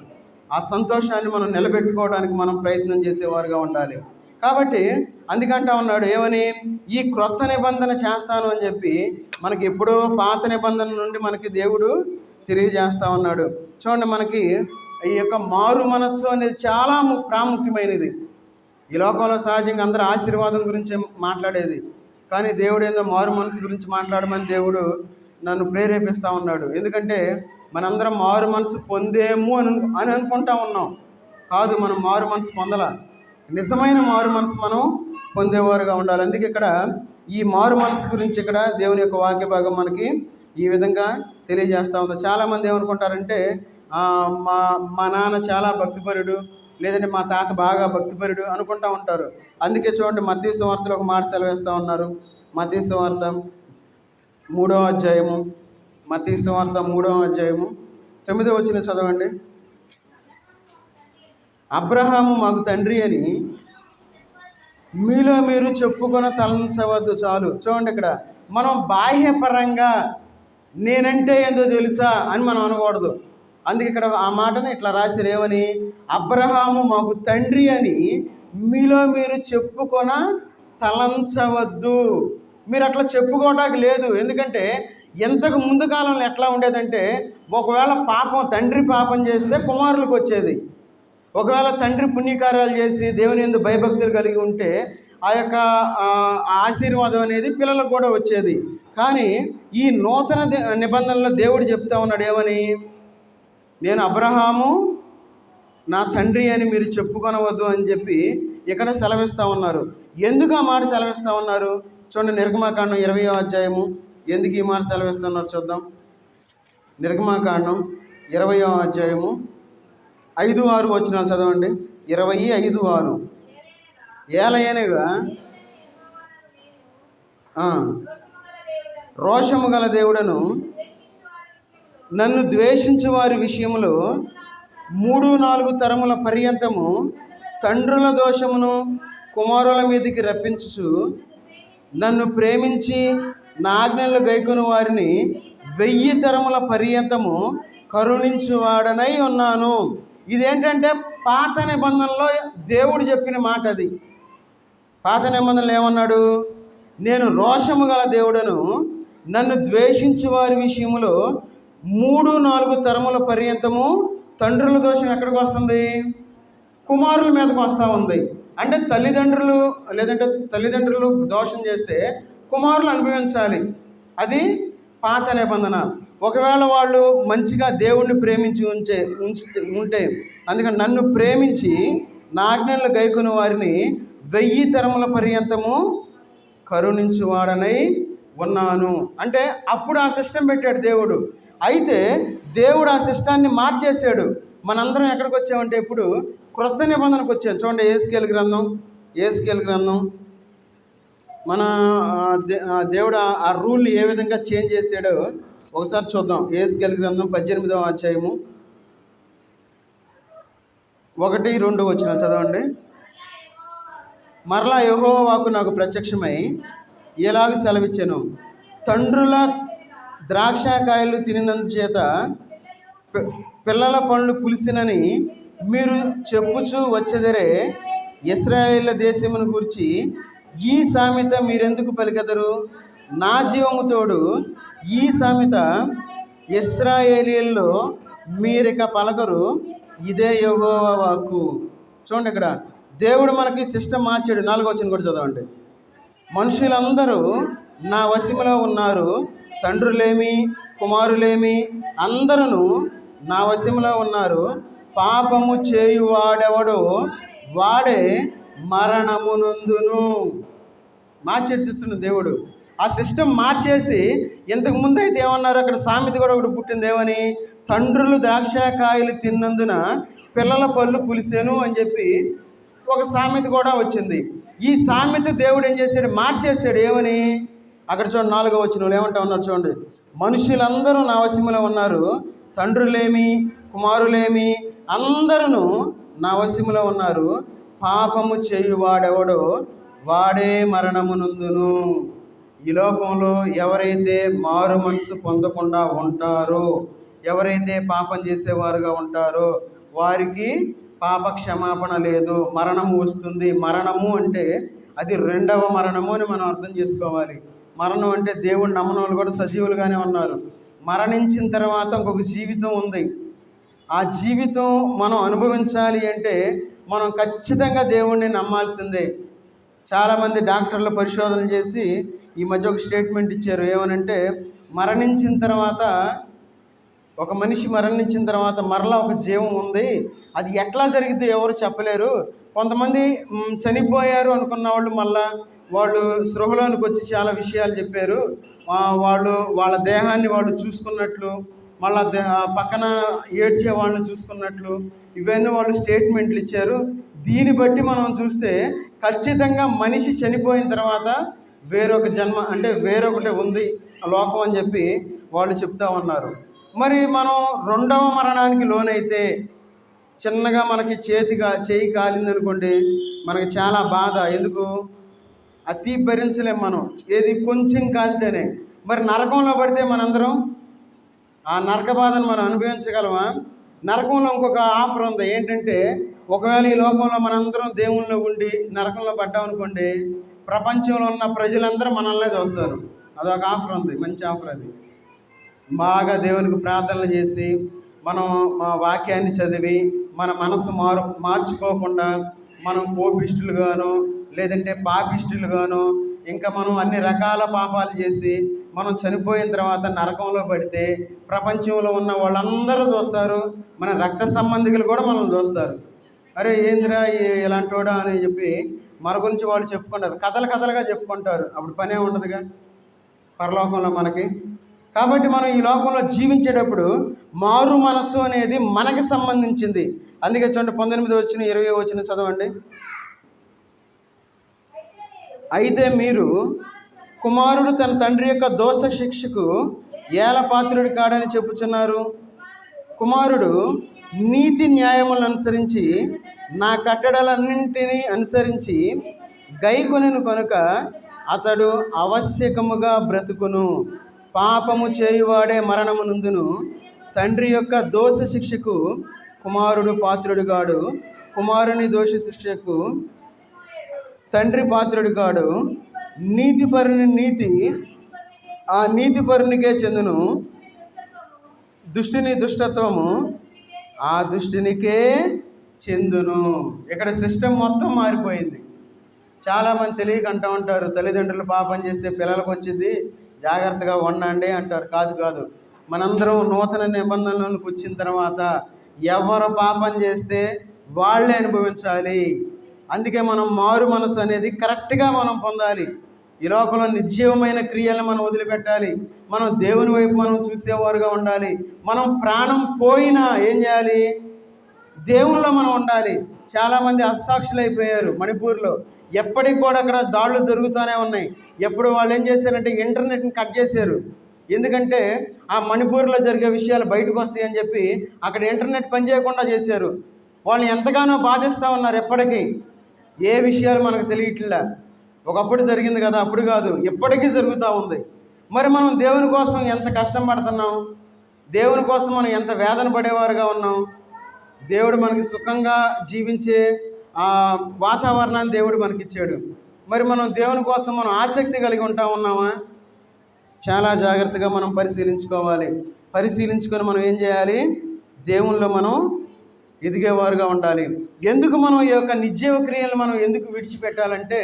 [SPEAKER 1] ఆ సంతోషాన్ని మనం నిలబెట్టుకోవడానికి మనం ప్రయత్నం చేసేవారుగా ఉండాలి. కాబట్టి అందుకంటా ఉన్నాడు ఏమని, ఈ క్రొత్త నిబంధన చేస్తాను అని చెప్పి మనకి ఎప్పుడో పాత నిబంధన నుండి మనకి దేవుడు తెలియజేస్తూ ఉన్నాడు. చూడండి, మనకి ఈ యొక్క మారు మనస్సు అనేది చాలా ప్రాముఖ్యమైనది. ఈ లోకంలో సహజంగా అందరూ ఆశీర్వాదం గురించి మాట్లాడేది, కానీ దేవుడు ఏందో మారు మనసు గురించి మాట్లాడమని దేవుడు నన్ను ప్రేరేపిస్తూ ఉన్నాడు. ఎందుకంటే మనందరం మారు మనసు పొందేము అని అనుకుంటా ఉన్నాం. కాదు, మనం మారు మనసు పొందాల. నిజమైన మారు మనసు మనం పొందేవారుగా ఉండాలి. అందుకే ఇక్కడ ఈ మారు మనసు గురించి ఇక్కడ దేవుని యొక్క వాక్య భాగం మనకి ఈ విధంగా తెలియజేస్తూ ఉంది. చాలామంది ఏమనుకుంటారంటే మా నాన్న చాలా భక్తిపరుడు, లేదంటే మా తాత బాగా భక్తిపరుడు అనుకుంటూ ఉంటారు. అందుకే చూడండి, మత్తయి సువార్తలో ఒక మాట సెలవిస్తూ ఉన్నారు. మత్తయి సువార్త 3వ అధ్యాయము, మత్తయి సువార్త 3వ అధ్యాయము 9వ వచనం చదవండి. అబ్రహాము మాకు తండ్రి అని మీలో మీరు చెప్పుకొని తలంచవద్దు. చాలు. చూడండి, ఇక్కడ మనం బాహ్యపరంగా నేనంటే ఏందో తెలుసా అని మనం అనకూడదు. అందుకే ఇక్కడ ఆ మాటను ఇట్లా రాశారు, ఏమని, అబ్రహాము మాకు తండ్రి అని మీలో మీరు చెప్పుకొన తలంచవద్దు. మీరు అట్లా చెప్పుకోవడానికి లేదు. ఎందుకంటే ఎంతకు ముందు కాలంలో ఎట్లా ఉండేదంటే, ఒకవేళ తండ్రి పాపం చేస్తే కుమారులకు వచ్చేది. ఒకవేళ తండ్రి పుణ్యకార్యాలు చేసి దేవుని యందు భయభక్తులు కలిగి ఉంటే ఆ యొక్క ఆశీర్వాదం అనేది పిల్లలకు కూడా వచ్చేది. కానీ ఈ నూతన నిబంధనలో దేవుడు చెప్తా ఉన్నాడు ఏమని, నేను అబ్రహాము నా తండ్రి అని మీరు చెప్పుకొనవద్దు అని చెప్పి ఇక్కడ సెలవిస్తూ ఉన్నారు. ఎందుకు ఆ మాట సెలవిస్తూ ఉన్నారు? చూడండి, నిర్గమాకాండం 20వ అధ్యాయము ఎందుకు ఈ మాట సెలవిస్తున్నారు చూద్దాం. నిర్గమాకాండం 20వ అధ్యాయము 5-6 వచనాలు చదవండి. 20:5-6. ఏలయనగా రోషము గల దేవుడను నన్ను ద్వేషించు వారి విషయంలో 3-4 తరముల పర్యంతము తండ్రుల దోషమును కుమారుల మీదకి రప్పించుచు నన్ను ప్రేమించి నా ఆజ్ఞలు గైకొను వారిని 1000 తరముల పర్యంతము కరుణించువాడనై ఉన్నాను. ఇదేంటంటే పాత నిబంధనలో దేవుడు చెప్పిన మాట. అది పాత నిబంధనలు ఏమన్నాడు? నేను రోషము గల దేవుడను నన్ను ద్వేషించే వారి విషయంలో 3-4 తరముల పర్యంతము తండ్రుల దోషం ఎక్కడికి వస్తుంది? కుమారుల మీదకి వస్తూ ఉంది. అంటే తల్లిదండ్రులు దోషం చేస్తే కుమారులు అనుభవించాలి. అది పాత నిబంధన. ఒకవేళ వాళ్ళు మంచిగా దేవుణ్ణి ప్రేమించి ఉంటే అందుకని నన్ను ప్రేమించి నా ఆజ్ఞలు గైకొను వారిని 1000 తరముల పర్యంతము కరుణించువాడనై ఉన్నాను. అంటే అప్పుడు ఆ సిస్టమ్ పెట్టాడు దేవుడు. అయితే దేవుడు ఆ సిస్టాన్ని మార్చేశాడు. మనందరం ఎక్కడికి వచ్చామంటే ఇప్పుడు క్రొత్త నిబంధనకు వచ్చాం. చూడండి, ఏస్కేల్ గ్రంథం మన దేవుడు ఆ రూల్ని ఏ విధంగా చేంజ్ చేశాడో ఒకసారి చూద్దాం. ఏస్కేల్ గ్రంథం 18వ అధ్యాయము 1-2 వచనాలు చదవండి. మరలా యెహోవా వాక్కు నాకు ప్రత్యక్షమై ఎలాగ సెలవిచ్చాను, తండ్రుల ద్రాక్షకాయలు తినినందుచేత పిల్లల పండ్లు పులిసినని మీరు చెప్పుచూ వచ్చెదరే. ఇశ్రాయేళ్ల దేశమును గురించి ఈ సామెత మీరెందుకు పలికెదరు? నా జీవము తోడు ఈ సామెత ఇశ్రాయేలీల్లో మీరిక పలకరు, ఇదే యెహోవా వాక్కు. చూడండి, ఇక్కడ దేవుడు మనకి సిస్టమ్ మార్చాడు. 4వ వచనం కూడా చదవండి. మనుషులందరూ నా వశములో ఉన్నారు, తండ్రులేమి కుమారులేమి అందరూ నా వశములో ఉన్నారు. పాపము చేయువాడెవడో వాడే మరణమునందును. మార్చేసిస్తున్న దేవుడు ఆ సిస్టమ్ మార్చేసి, ఇంతకు ముందు అయితే ఏమన్నారు, అక్కడ సామెత కూడా ఒకటి పుట్టింది. ఏమని? తండ్రులు ద్రాక్షకాయలు తిన్నందున పిల్లల పళ్ళు పులిసేను అని చెప్పి ఒక సామెత కూడా వచ్చింది. ఈ సామెత దేవుడు ఏం చేశాడు? మార్చేశాడు. ఏమని? అక్కడ చూడండి, 4వ వచనంలో ఏమంటా ఉన్నారు చూడండి. మనుషులందరూ నా వశములో ఉన్నారు, తండ్రులేమి కుమారులేమి అందరూ నా వశములో ఉన్నారు. పాపము చేయువాడెవడో వాడే మరణమునందును. ఈ లోకంలో ఎవరైతే మారు మనసు పొందకుండా ఉంటారో, ఎవరైతే పాపం చేసేవారుగా ఉంటారో వారికి పాప క్షమాపణ లేదు, మరణము వస్తుంది. మరణము అంటే అది 2వ మరణము అని మనం అర్థం చేసుకోవాలి. మరణం అంటే దేవుడు నమ్మని వాళ్ళు కూడా సజీవులుగానే ఉన్నారు. మరణించిన తర్వాత ఇంకొక జీవితం ఉంది. ఆ జీవితం మనం అనుభవించాలి అంటే మనం ఖచ్చితంగా దేవుణ్ణి నమ్మాల్సిందే. చాలామంది డాక్టర్లు పరిశోధన చేసి ఈ మధ్య ఒక స్టేట్మెంట్ ఇచ్చారు. ఏమనంటే, ఒక మనిషి మరణించిన తర్వాత మరలా ఒక జీవం ఉంది. అది ఎట్లా జరిగితే ఎవరు చెప్పలేరు. కొంతమంది చనిపోయారు అనుకున్న వాళ్ళు మళ్ళా వాళ్ళు స్పృహలోనికి వచ్చి చాలా విషయాలు చెప్పారు. వాళ్ళ దేహాన్ని వాళ్ళు చూసుకున్నట్లు, మళ్ళా పక్కన ఏడ్చే వాళ్ళని చూసుకున్నట్లు, ఇవన్నీ వాళ్ళు స్టేట్మెంట్లు ఇచ్చారు. దీన్ని బట్టి మనం చూస్తే ఖచ్చితంగా మనిషి చనిపోయిన తర్వాత వేరొక జన్మ అంటే వేరొకటి ఉంది లోకం అని చెప్పి వాళ్ళు చెప్తా ఉన్నారు. మరి మనం 2వ మరణానికి లోనైతే, చిన్నగా మనకి చేయి కాలిందనుకోండి, మనకి చాలా బాధ. ఎందుకు? అతి భరించలేం మనం, ఏది కొంచెం కాలితేనే. మరి నరకంలో పడితే మనందరం ఆ నరక బాధను మనం అనుభవించగలమా? నరకంలో ఇంకొక ఆఫర్ ఉంది. ఏంటంటే, ఒకవేళ ఈ లోకంలో మనందరం దేవుళ్ళలో ఉండి నరకంలో పడ్డామనుకోండి, ప్రపంచంలో ఉన్న ప్రజలందరూ మనల్నే చూస్తారు. అదొక ఆఫర్ ఉంది, మంచి ఆఫర్. అది బాగా దేవునికి ప్రార్థనలు చేసి మనం వాక్యాన్ని చదివి మన మనసు మార్చుకోకుండా మనం కోపిష్టులుగాను లేదంటే పాపిష్టులుగాను ఇంకా మనం అన్ని రకాల పాపాలు చేసి మనం చనిపోయిన తర్వాత నరకంలో పడితే ప్రపంచంలో ఉన్న వాళ్ళందరూ చూస్తారు. మన రక్త సంబంధికులు కూడా మనం చూస్తారు. అరే ఏందిరా ఇలాంటోడా అని చెప్పి మన గురించి వాళ్ళు చెప్పుకుంటారు, కథలుగా చెప్పుకుంటారు. అప్పుడు పనే ఉండదుగా పరలోకంలో మనకి. కాబట్టి మనం ఈ లోకంలో జీవించేటప్పుడు మారు మనస్సు అనేది మనకి సంబంధించింది. అందుకే చూడండి, 19వ వచనం 20వ వచనం చదవండి. అయితే మీరు కుమారుడు తన తండ్రి యొక్క దోష శిక్షకు ఏలపాత్రుడు కాడని చెప్పుచున్నారు. కుమారుడు నీతి న్యాయములను అనుసరించి నా కట్టడలన్నింటినీ అనుసరించి గైకొనెను కనుక అతడు ఆవశ్యకముగా బ్రతుకును. పాపము చేయువాడే మరణమునందును. తండ్రి యొక్క దోష శిక్షకు కుమారుడు పాత్రుడుగాడు, కుమారుని దోష శిక్షకు తండ్రి పాత్రుడుగాడు. నీతిపరుని నీతి ఆ నీతిపరునికే చెందును, దుష్టుని దుష్టత్వము ఆ దుష్టునికే చెందును. ఇక్కడ సిస్టమ్ మొత్తం మారిపోయింది. చాలామంది తెలియక అంటూ ఉంటారు, తల్లిదండ్రులు పాపం చేస్తే పిల్లలకు వచ్చింది, జాగ్రత్తగా ఉండండి అంటారు. కాదు, మనందరం నూతన నిబంధనలకు వచ్చిన తర్వాత ఎవరు పాపం చేస్తే వాళ్ళే అనుభవించాలి. అందుకే మనం మారు మనసు అనేది కరెక్ట్గా మనం పొందాలి. ఈ లోకంలో నిర్జీవమైన క్రియలను మనం వదిలిపెట్టాలి. మనం దేవుని వైపు మనం చూసేవారుగా ఉండాలి. మనం ప్రాణం పోయినా ఏం చేయాలి? దేవుళ్ళలో మనం ఉండాలి. చాలామంది హతసాక్షులు అయిపోయారు మణిపూర్లో. ఎప్పటికి కూడా అక్కడ దాడులు జరుగుతూనే ఉన్నాయి. ఎప్పుడు వాళ్ళు ఏం చేశారంటే ఇంటర్నెట్ని కట్ చేశారు. ఎందుకంటే ఆ మణిపూర్లో జరిగే విషయాలు బయటకు వస్తాయని చెప్పి అక్కడ ఇంటర్నెట్ పనిచేయకుండా చేశారు. వాళ్ళని ఎంతగానో బాధిస్తూ ఉన్నారు. ఎప్పటికీ ఏ విషయాలు మనకు తెలియట్లే. ఒకప్పుడు జరిగింది కదా, అప్పుడు కాదు, ఎప్పటికీ జరుగుతూ ఉంది. మరి మనం దేవుని కోసం ఎంత కష్టం పడుతున్నాం, దేవుని కోసం మనం ఎంత వేదన పడేవారుగా ఉన్నాం. దేవుడు మనకి సుఖంగా జీవించే వాతావరణాన్ని దేవుడు మనకిచ్చాడు. మరి మనం దేవుని కోసం మనం ఆసక్తి కలిగి ఉన్నామా? చాలా జాగ్రత్తగా మనం పరిశీలించుకోవాలి. పరిశీలించుకొని మనం ఏం చేయాలి? దేవునిలో మనం ఎదిగేవారుగా ఉండాలి. ఎందుకు మనం ఈ యొక్క నిర్జీవ క్రియలు మనం ఎందుకు విడిచిపెట్టాలంటే,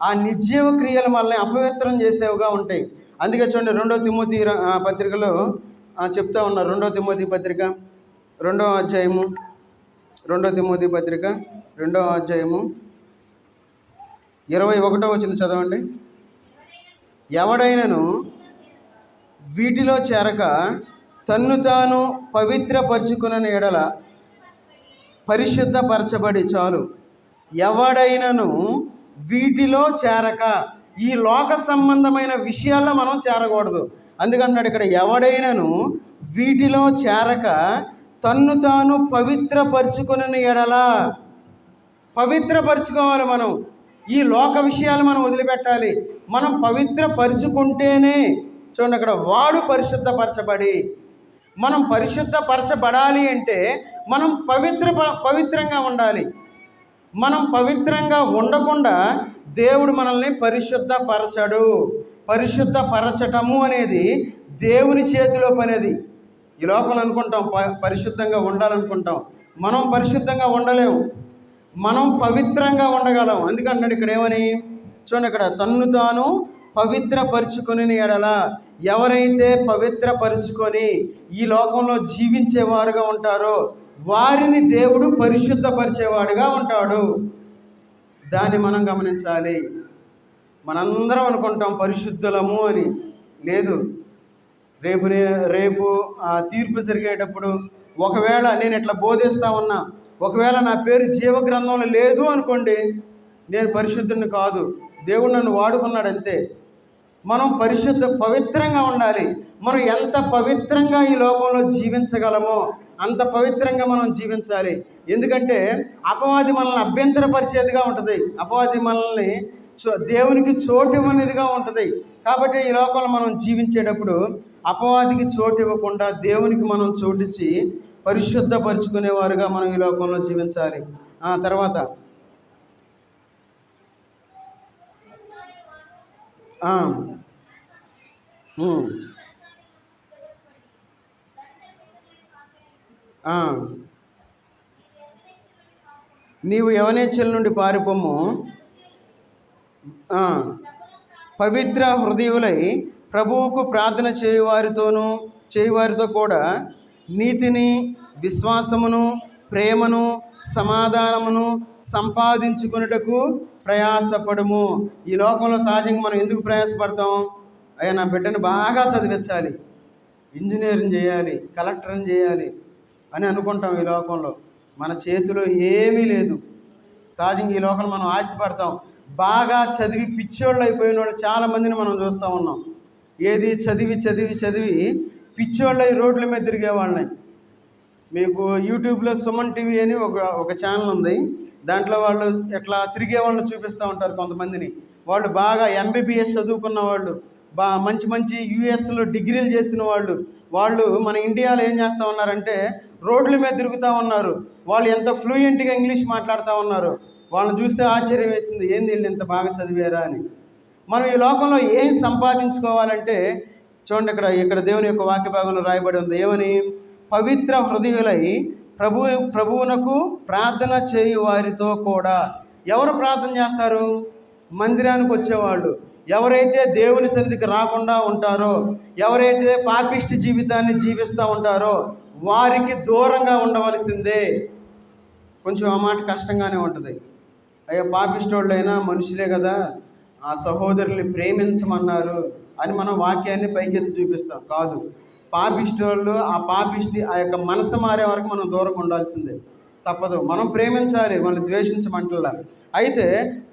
[SPEAKER 1] ఆ నిర్జీవ క్రియలు మనల్ని అపవిత్రం చేసేవిగా ఉంటాయి. అందుకే చూడండి, 2 తిమోతి పత్రికలో చెప్తా ఉన్నారు. 2 తిమోతి పత్రిక 2వ అధ్యాయము, 2 తిమోతి పత్రిక 2వ అధ్యాయము 21వ వచనం చదవండి. ఎవడైనను వీటిలో చేరక తన్ను తాను పవిత్రపరచుకున్న ఎడల పరిశుద్ధపరచబడి చాలు. ఎవడైనను వీటిలో చేరక, ఈ లోక సంబంధమైన విషయాల్లో మనం చేరకూడదు. అందుకన్నాడు ఇక్కడ, ఎవడైనను వీటిలో చేరక తన్ను తాను పవిత్రపరచుకున్న ఎడల. పవిత్రపరచుకోవాలి. మనం ఈ లోక విషయాలు మనం వదిలిపెట్టాలి. మనం పవిత్రపరచుకుంటేనే, చూడండి అక్కడ, వాడు పరిశుద్ధపరచబడి. మనం పరిశుద్ధపరచబడాలి అంటే మనం పవిత్రంగా ఉండాలి. మనం పవిత్రంగా ఉండకుండా దేవుడు మనల్ని పరిశుద్ధపరచడు. పరిశుద్ధపరచటము అనేది దేవుని చేతిలో పనేది. ఈ లోకంలో అనుకుంటాం పరిశుద్ధంగా ఉండాలనుకుంటాం, మనం పరిశుద్ధంగా ఉండలేము. మనం పవిత్రంగా ఉండగలం. అందుకన్నాడు ఇక్కడ ఏమని, చూడండి ఇక్కడ, తన్ను తాను పవిత్రపరుచుకొని ఎడల. ఎవరైతే పవిత్రపరుచుకొని ఈ లోకంలో జీవించేవారుగా ఉంటారో వారిని దేవుడు పరిశుద్ధపరిచేవాడుగా ఉంటాడు. దాన్ని మనం గమనించాలి. మనందరం అనుకుంటాం పరిశుద్ధులము అని. లేదు. రేపు తీర్పు జరిగేటప్పుడు ఒకవేళ నేను ఇట్లా బోధిస్తా ఉన్నా, ఒకవేళ నా పేరు జీవ గ్రంథంలో లేదు అనుకోండి, నేను పరిశుద్ధుని కాదు, దేవుడు నన్ను వాడుకున్నాడంతే. మనం పవిత్రంగా ఉండాలి. మనం ఎంత పవిత్రంగా ఈ లోకంలో జీవించగలమో అంత పవిత్రంగా మనం జీవించాలి. ఎందుకంటే అపవాది మనల్ని అభ్యంతరపరిచేదిగా ఉంటుంది. అపవాది మనల్ని దేవునికి చోటు ఇవ్వనిదిగా ఉంటుంది. కాబట్టి ఈ లోకంలో మనం జీవించేటప్పుడు అపవాదికి చోటు ఇవ్వకుండా దేవునికి మనం చోటిచ్చి పరిశుద్ధపరుచుకునేవారుగా మనం ఈ లోకంలో జీవించాలి. తర్వాత నీవు యవనేచ్ఛల నుండి పారిపోము, పవిత్ర హృదయులై ప్రభువుకు ప్రార్థన చేయువారితో కూడా నీతిని, విశ్వాసమును, ప్రేమను, సమాధానమును సంపాదించుకున్నటకు ప్రయాసపడము. ఈ లోకంలో సహజంగా మనం ఎందుకు ప్రయాసపడతాం? అయ్యా, నా బిడ్డను బాగా చదివించాలి, ఇంజనీరింగ్ చేయాలి, కలెక్టర్ని చేయాలి అని అనుకుంటాం. ఈ లోకంలో మన చేతిలో ఏమీ లేదు. సహజంగా ఈ లోకంలో మనం ఆశపడతాం. బాగా చదివి పిచ్చోళ్ళు అయిపోయిన వాళ్ళు చాలామందిని మనం చూస్తూ ఉన్నాం. ఏది చదివి చదివి చదివి పిచ్చోళ్ళై రోడ్ల మీద తిరిగే వాళ్ళని. మీకు యూట్యూబ్లో సుమన్ టీవీ అని ఒక ఛానల్ ఉంది. దాంట్లో వాళ్ళు ఎట్లా తిరిగే వాళ్ళని చూపిస్తూ ఉంటారు. కొంతమందిని వాళ్ళు బాగా ఎంబీబీఎస్ చదువుకున్న వాళ్ళు, మంచి మంచి యూఎస్లో డిగ్రీలు చేసిన వాళ్ళు మన ఇండియాలో ఏం చేస్తూ ఉన్నారంటే రోడ్ల మీద తిరుగుతూ ఉన్నారు. వాళ్ళు ఎంత ఫ్లూయెంట్గా ఇంగ్లీష్ మాట్లాడుతూ ఉన్నారు. వాళ్ళని చూస్తే ఆశ్చర్యం వేసింది, ఏంది వీళ్ళు ఇంత బాగా చదివారా అని. మనం ఈ లోకంలో ఏం సంపాదించుకోవాలంటే చూడండి, ఇక్కడ దేవుని యొక్క వాక్య భాగంలో రాయబడి ఉంది. ఏమని? పవిత్ర హృదయులై ప్రభువునకు ప్రార్థన చేయు వారితో కూడా. ఎవరు ప్రార్థన చేస్తారు? మందిరానికి వచ్చేవాళ్ళు. ఎవరైతే దేవుని సన్నిధికి రాకుండా ఉంటారో, ఎవరైతే పాపిష్టి జీవితాన్ని జీవిస్తూ ఉంటారో వారికి దూరంగా ఉండవలసిందే. కొంచెం ఆ మాట కష్టంగానే ఉంటుంది. అయ్యా, పాపిష్టోళ్ళైనా మనుషులే కదా, ఆ సహోదరుల్ని ప్రేమించమన్నారు అని మనం వాక్యాన్ని పైకెత్తి చూపిస్తాం. కాదు, పాపిష్టోళ్ళు ఆ యొక్క మనసు మారే వరకు మనం దూరంగా ఉండాల్సిందే, తప్పదు. మనం ప్రేమించాలి, వాళ్ళని ద్వేషించమంటలా. అయితే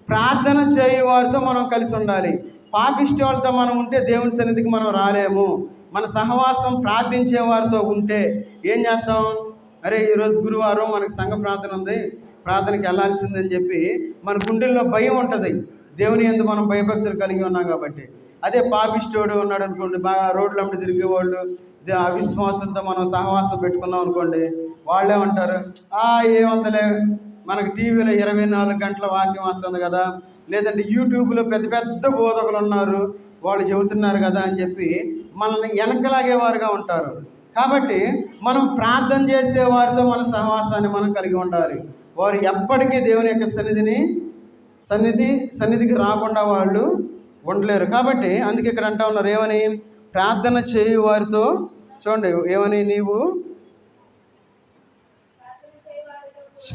[SPEAKER 1] ప్రార్థన చేయు వారితో మనం కలిసి ఉండాలి. పాపిష్టి వాళ్ళతో మనం ఉంటే దేవుని సన్నిధికి మనం రాలేము. మన సహవాసం ప్రార్థించే వారితో ఉంటే ఏం చేస్తాం? అరే, ఈరోజు గురువారం మనకు సంఘ ప్రార్థన ఉంది, ప్రార్థనకి వెళ్ళాల్సిందని చెప్పి మన గుండెల్లో భయం ఉంటుంది. దేవుని యందు మనం భయభక్తులు కలిగి ఉన్నాం కాబట్టి. అదే పాపిష్టోడు ఉన్నాడు అనుకోండి, బాగా రోడ్లమ్మట తిరిగేవాళ్ళు, అవిశ్వాసంతో మనం సహవాసం పెట్టుకున్నాం అనుకోండి, వాళ్ళే ఉంటారు, ఏముందలే మనకు టీవీలో 24 గంటల వాక్యం వస్తుంది కదా, లేదంటే యూట్యూబ్లో పెద్ద పెద్ద బోధకులు ఉన్నారు, వాళ్ళు చెబుతున్నారు కదా అని చెప్పి మనల్ని వెనకలాగేవారుగా ఉంటారు. కాబట్టి మనం ప్రార్థన చేసే వారితో మన సహవాసాన్ని మనం కలిగి ఉండాలి. వారు ఎప్పటికీ దేవుని యొక్క సన్నిధికి రాకుండా వాళ్ళు ఉండలేరు. కాబట్టి అందుకే ఇక్కడ అంటా ఉన్నారు, ఏమని? ప్రార్థన చేయు వారితో, చూడండి ఏమని, నీవు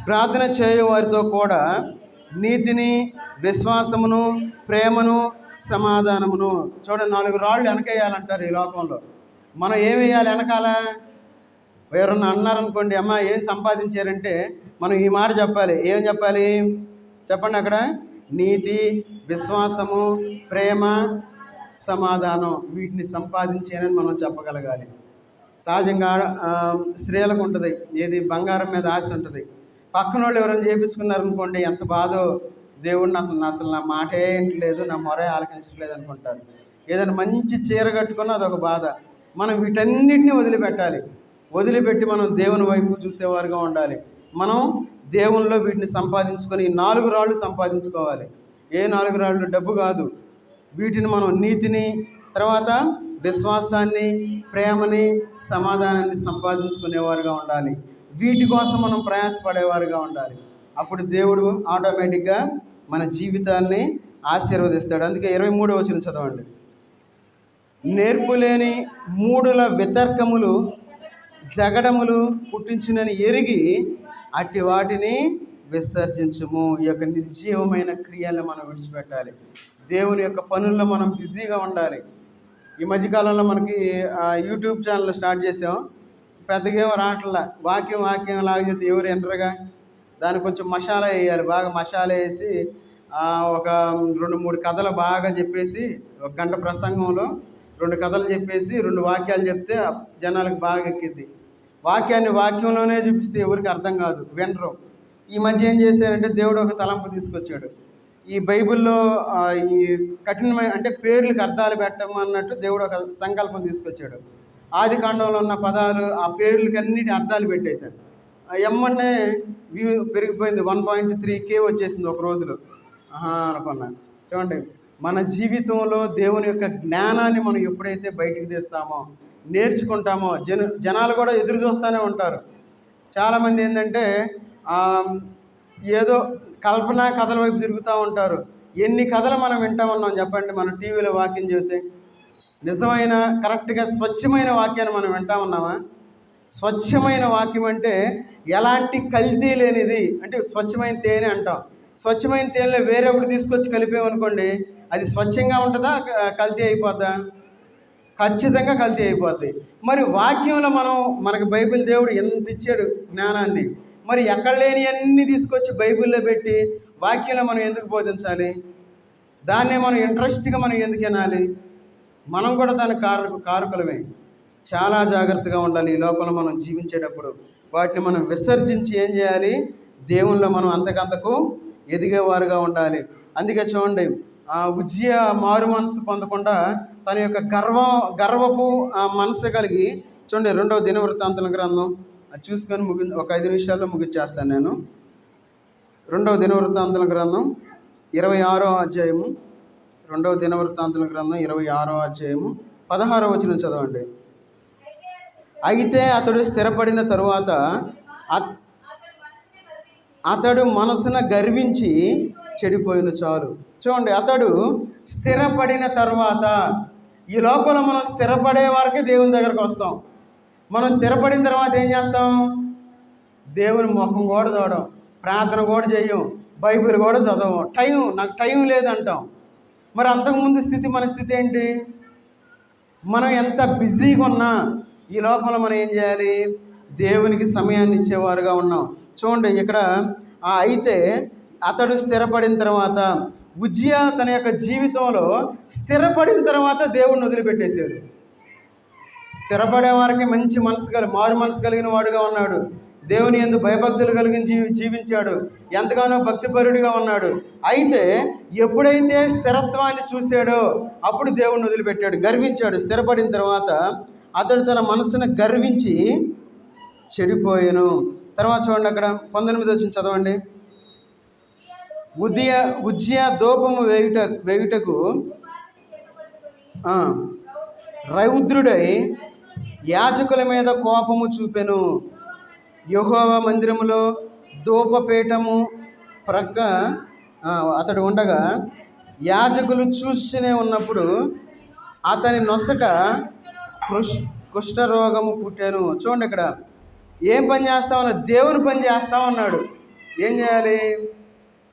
[SPEAKER 1] ప్రార్థన చేయు వారితో కూడా నీతిని, విశ్వాసమును, ప్రేమను, సమాధానమును. చూడండి, 4 రాళ్ళు వెనకేయాలంటారు ఈ లోకంలో. మనం ఏమి వేయాలి వెనకాల? ఎవరన్నా అన్నారనుకోండి, అమ్మ ఏం సంపాదించారంటే మనం ఈ మాట చెప్పాలి. ఏం చెప్పాలి చెప్పండి అక్కడ? నీతి, విశ్వాసము, ప్రేమ, సమాధానం, వీటిని సంపాదించానని మనం చెప్పగలగాలి. సహజంగా స్త్రీలకు ఉంటుంది, ఏది? బంగారం మీద ఆశ ఉంటుంది. పక్కన వాళ్ళు ఎవరైనా చేయించుకున్నారనుకోండి, ఎంత బాధో, దేవుడిని అసలు నా మాటే ఏంటలేదు, నా మొరే ఆలకించట్లేదు అనుకుంటారు. ఏదైనా మంచి చీర కట్టుకున్నా అదొక బాధ. మనం వీటన్నిటిని వదిలిపెట్టి మనం దేవుని వైపు చూసేవారుగా ఉండాలి. మనం దేవునిలో వీటిని సంపాదించుకొని 4 రాళ్ళు సంపాదించుకోవాలి. ఏ 4 రాళ్ళు? డబ్బు కాదు. వీటిని మనం నీతిని, తర్వాత విశ్వాసాన్ని, ప్రేమని, సమాధానాన్ని సంపాదించుకునేవారుగా ఉండాలి. వీటి కోసం మనం ప్రయాసపడేవారుగా ఉండాలి. అప్పుడు దేవుడు ఆటోమేటిక్గా మన జీవితాన్ని ఆశీర్వదిస్తాడు. అందుకే 23వ వచనం చదవండి. నేర్పులేని మూడుల వితర్కములు జగడములు పుట్టించునని ఎరిగి అట్టి వాటిని విసర్జించుము. ఈ యొక్క నిర్జీవమైన క్రియలను మనం విడిచిపెట్టాలి. దేవుని యొక్క పనుల్లో మనం బిజీగా ఉండాలి. ఈ మధ్యకాలంలో మనకి యూట్యూబ్ ఛానల్ స్టార్ట్ చేసాం. పెద్దగా ఏమో రావట్లా. వాక్యం లాగా చేస్తే ఎవరు ఎంటరుగా. దానికి కొంచెం మసాలా వేయాలి. బాగా మసాలా వేసి ఒక 2-3 కథలు బాగా చెప్పేసి, 1 గంట ప్రసంగంలో 2 కథలు చెప్పేసి 2 వాక్యాలు చెప్తే జనాలకు బాగా ఎక్కిద్ది. వాక్యాన్ని వాక్యంలోనే చూపిస్తే ఎవరికి అర్థం కాదు, వినరు. ఈ మధ్య ఏం చేశారంటే దేవుడు ఒక తలంపు తీసుకొచ్చాడు. ఈ బైబిల్లో ఈ కఠినమైన అంటే పేర్లకు అర్థాలు పెట్టమన్నట్టు దేవుడు ఒక సంకల్పం తీసుకొచ్చాడు. ఆది కాండంలో ఉన్న పదాలు, ఆ పేర్లకి అన్నిటి అర్థాలు పెట్టేశాడు. ఎమ్మనే వ్యూ పెరిగిపోయింది, 1.3K వచ్చేసింది ఒక రోజులో. అనుకున్నా. చూడండి, మన జీవితంలో దేవుని యొక్క జ్ఞానాన్ని మనం ఎప్పుడైతే బయటికి తీస్తామో, నేర్చుకుంటామో, జనాలు కూడా ఎదురు చూస్తూనే ఉంటారు. చాలామంది ఏంటంటే ఏదో కల్పన కథల వైపు తిరుగుతూ ఉంటారు. ఎన్ని కథలు మనం వింటా ఉన్నాం చెప్పండి? మనం టీవీలో వాక్యం చెబితే నిజమైన కరెక్ట్గా స్వచ్ఛమైన వాక్యాన్ని మనం వింటా ఉన్నామా? స్వచ్ఛమైన వాక్యం అంటే ఎలాంటి కల్తీ లేనిది, అంటే స్వచ్ఛమైన తేనె అంటాం. స్వచ్ఛమైన తేనెలో వేరే ఒకటి తీసుకొచ్చి కలిపామనుకోండి, అది స్వచ్ఛంగా ఉంటుందా, కల్తీ అయిపోద్దా? ఖచ్చితంగా కల్తీ అయిపోద్ది. మరి వాక్యంలో మనకు బైబిల్ దేవుడు ఎంత ఇచ్చాడు జ్ఞానాన్ని, మరి ఎక్కడ లేని అన్నీ తీసుకొచ్చి బైబిల్లో పెట్టి వాక్యంలో మనం ఎందుకు బోధించాలి? దాన్నే మనం ఇంట్రెస్ట్గా మనం ఎందుకు వినాలి? మనం కూడా దానికి కారకులమే. చాలా జాగ్రత్తగా ఉండాలి. ఈ లోకంలో మనం జీవించేటప్పుడు వాటిని మనం విసర్జించి ఏం చేయాలి? దేవునిలో మనం అంతకంతకు ఎదిగేవారుగా ఉండాలి. అందుకే చూడండి, ఉజ్జియా మారు మనసు పొందకుండా తన యొక్క గర్వపు మనసు కలిగి, చూడండి 2వ దినవృత్తాంతముల గ్రంథం అది చూసుకొని ఒక 5 నిమిషాల్లో ముగించేస్తాను నేను. 2వ దినవృత్తాంతముల గ్రంథం 26వ అధ్యాయము, 2వ దినవృత్తాంతముల గ్రంథం 26వ అధ్యాయము 16వ వచనం చదవండి. అయితే అతడు స్థిరపడిన తరువాత అతడు మనసున గర్వించి చెడిపోయిన చాలు. చూడండి, అతడు స్థిరపడిన తర్వాత, ఈ లోకంలో మనం స్థిరపడే వరకే దేవుని దగ్గరకు వస్తాం. మనం స్థిరపడిన తర్వాత ఏం చేస్తాం? దేవుని ముఖం కూడా చూడం, ప్రార్థన కూడా చెయ్యం, బైబిల్ కూడా చదవం. నాకు టైం లేదంటాం. మరి అంతకుముందు మన స్థితి ఏంటి? మనం ఎంత బిజీగా ఉన్నా ఈ లోకంలో మనం ఏం చేయాలి? దేవునికి సమయాన్ని ఇచ్చేవారుగా ఉన్నాం. చూడండి ఇక్కడ, అయితే అతడు స్థిరపడిన తర్వాత, ఉజ్జియా తన యొక్క జీవితంలో స్థిరపడిన తర్వాత దేవుడిని వదిలిపెట్టేశాడు. స్థిరపడే వారికి మంచి మారు మనసు కలిగిన వాడుగా ఉన్నాడు. దేవుని యందు భయభక్తులు కలిగించి జీవించాడు, ఎంతగానో భక్తిపరుడిగా ఉన్నాడు. అయితే ఎప్పుడైతే స్థిరత్వాన్ని చూశాడో అప్పుడు దేవుణ్ణి వదిలిపెట్టాడు, గర్వించాడు. స్థిరపడిన తర్వాత అతడు తన మనసును గర్వించి చెడిపోయాను. తర్వాత చూడండి, అక్కడ 19 వచ్చిన చదవండి. ఉజ్జియా ధూపము వేయుటకు రౌద్రుడై యాజకుల మీద కోపము చూపెను. యెహోవా మందిరములో ధూపపీఠము ప్రక్క అతడు ఉండగా యాజకులు చూస్తూనే ఉన్నప్పుడు అతని నొసట కుష్ఠరోగము పుట్టాను. చూడండి, ఇక్కడ ఏం పని చేస్తా ఉన్నాడు? దేవుని పని చేస్తా ఉన్నాడు. ఏం చేయాలి?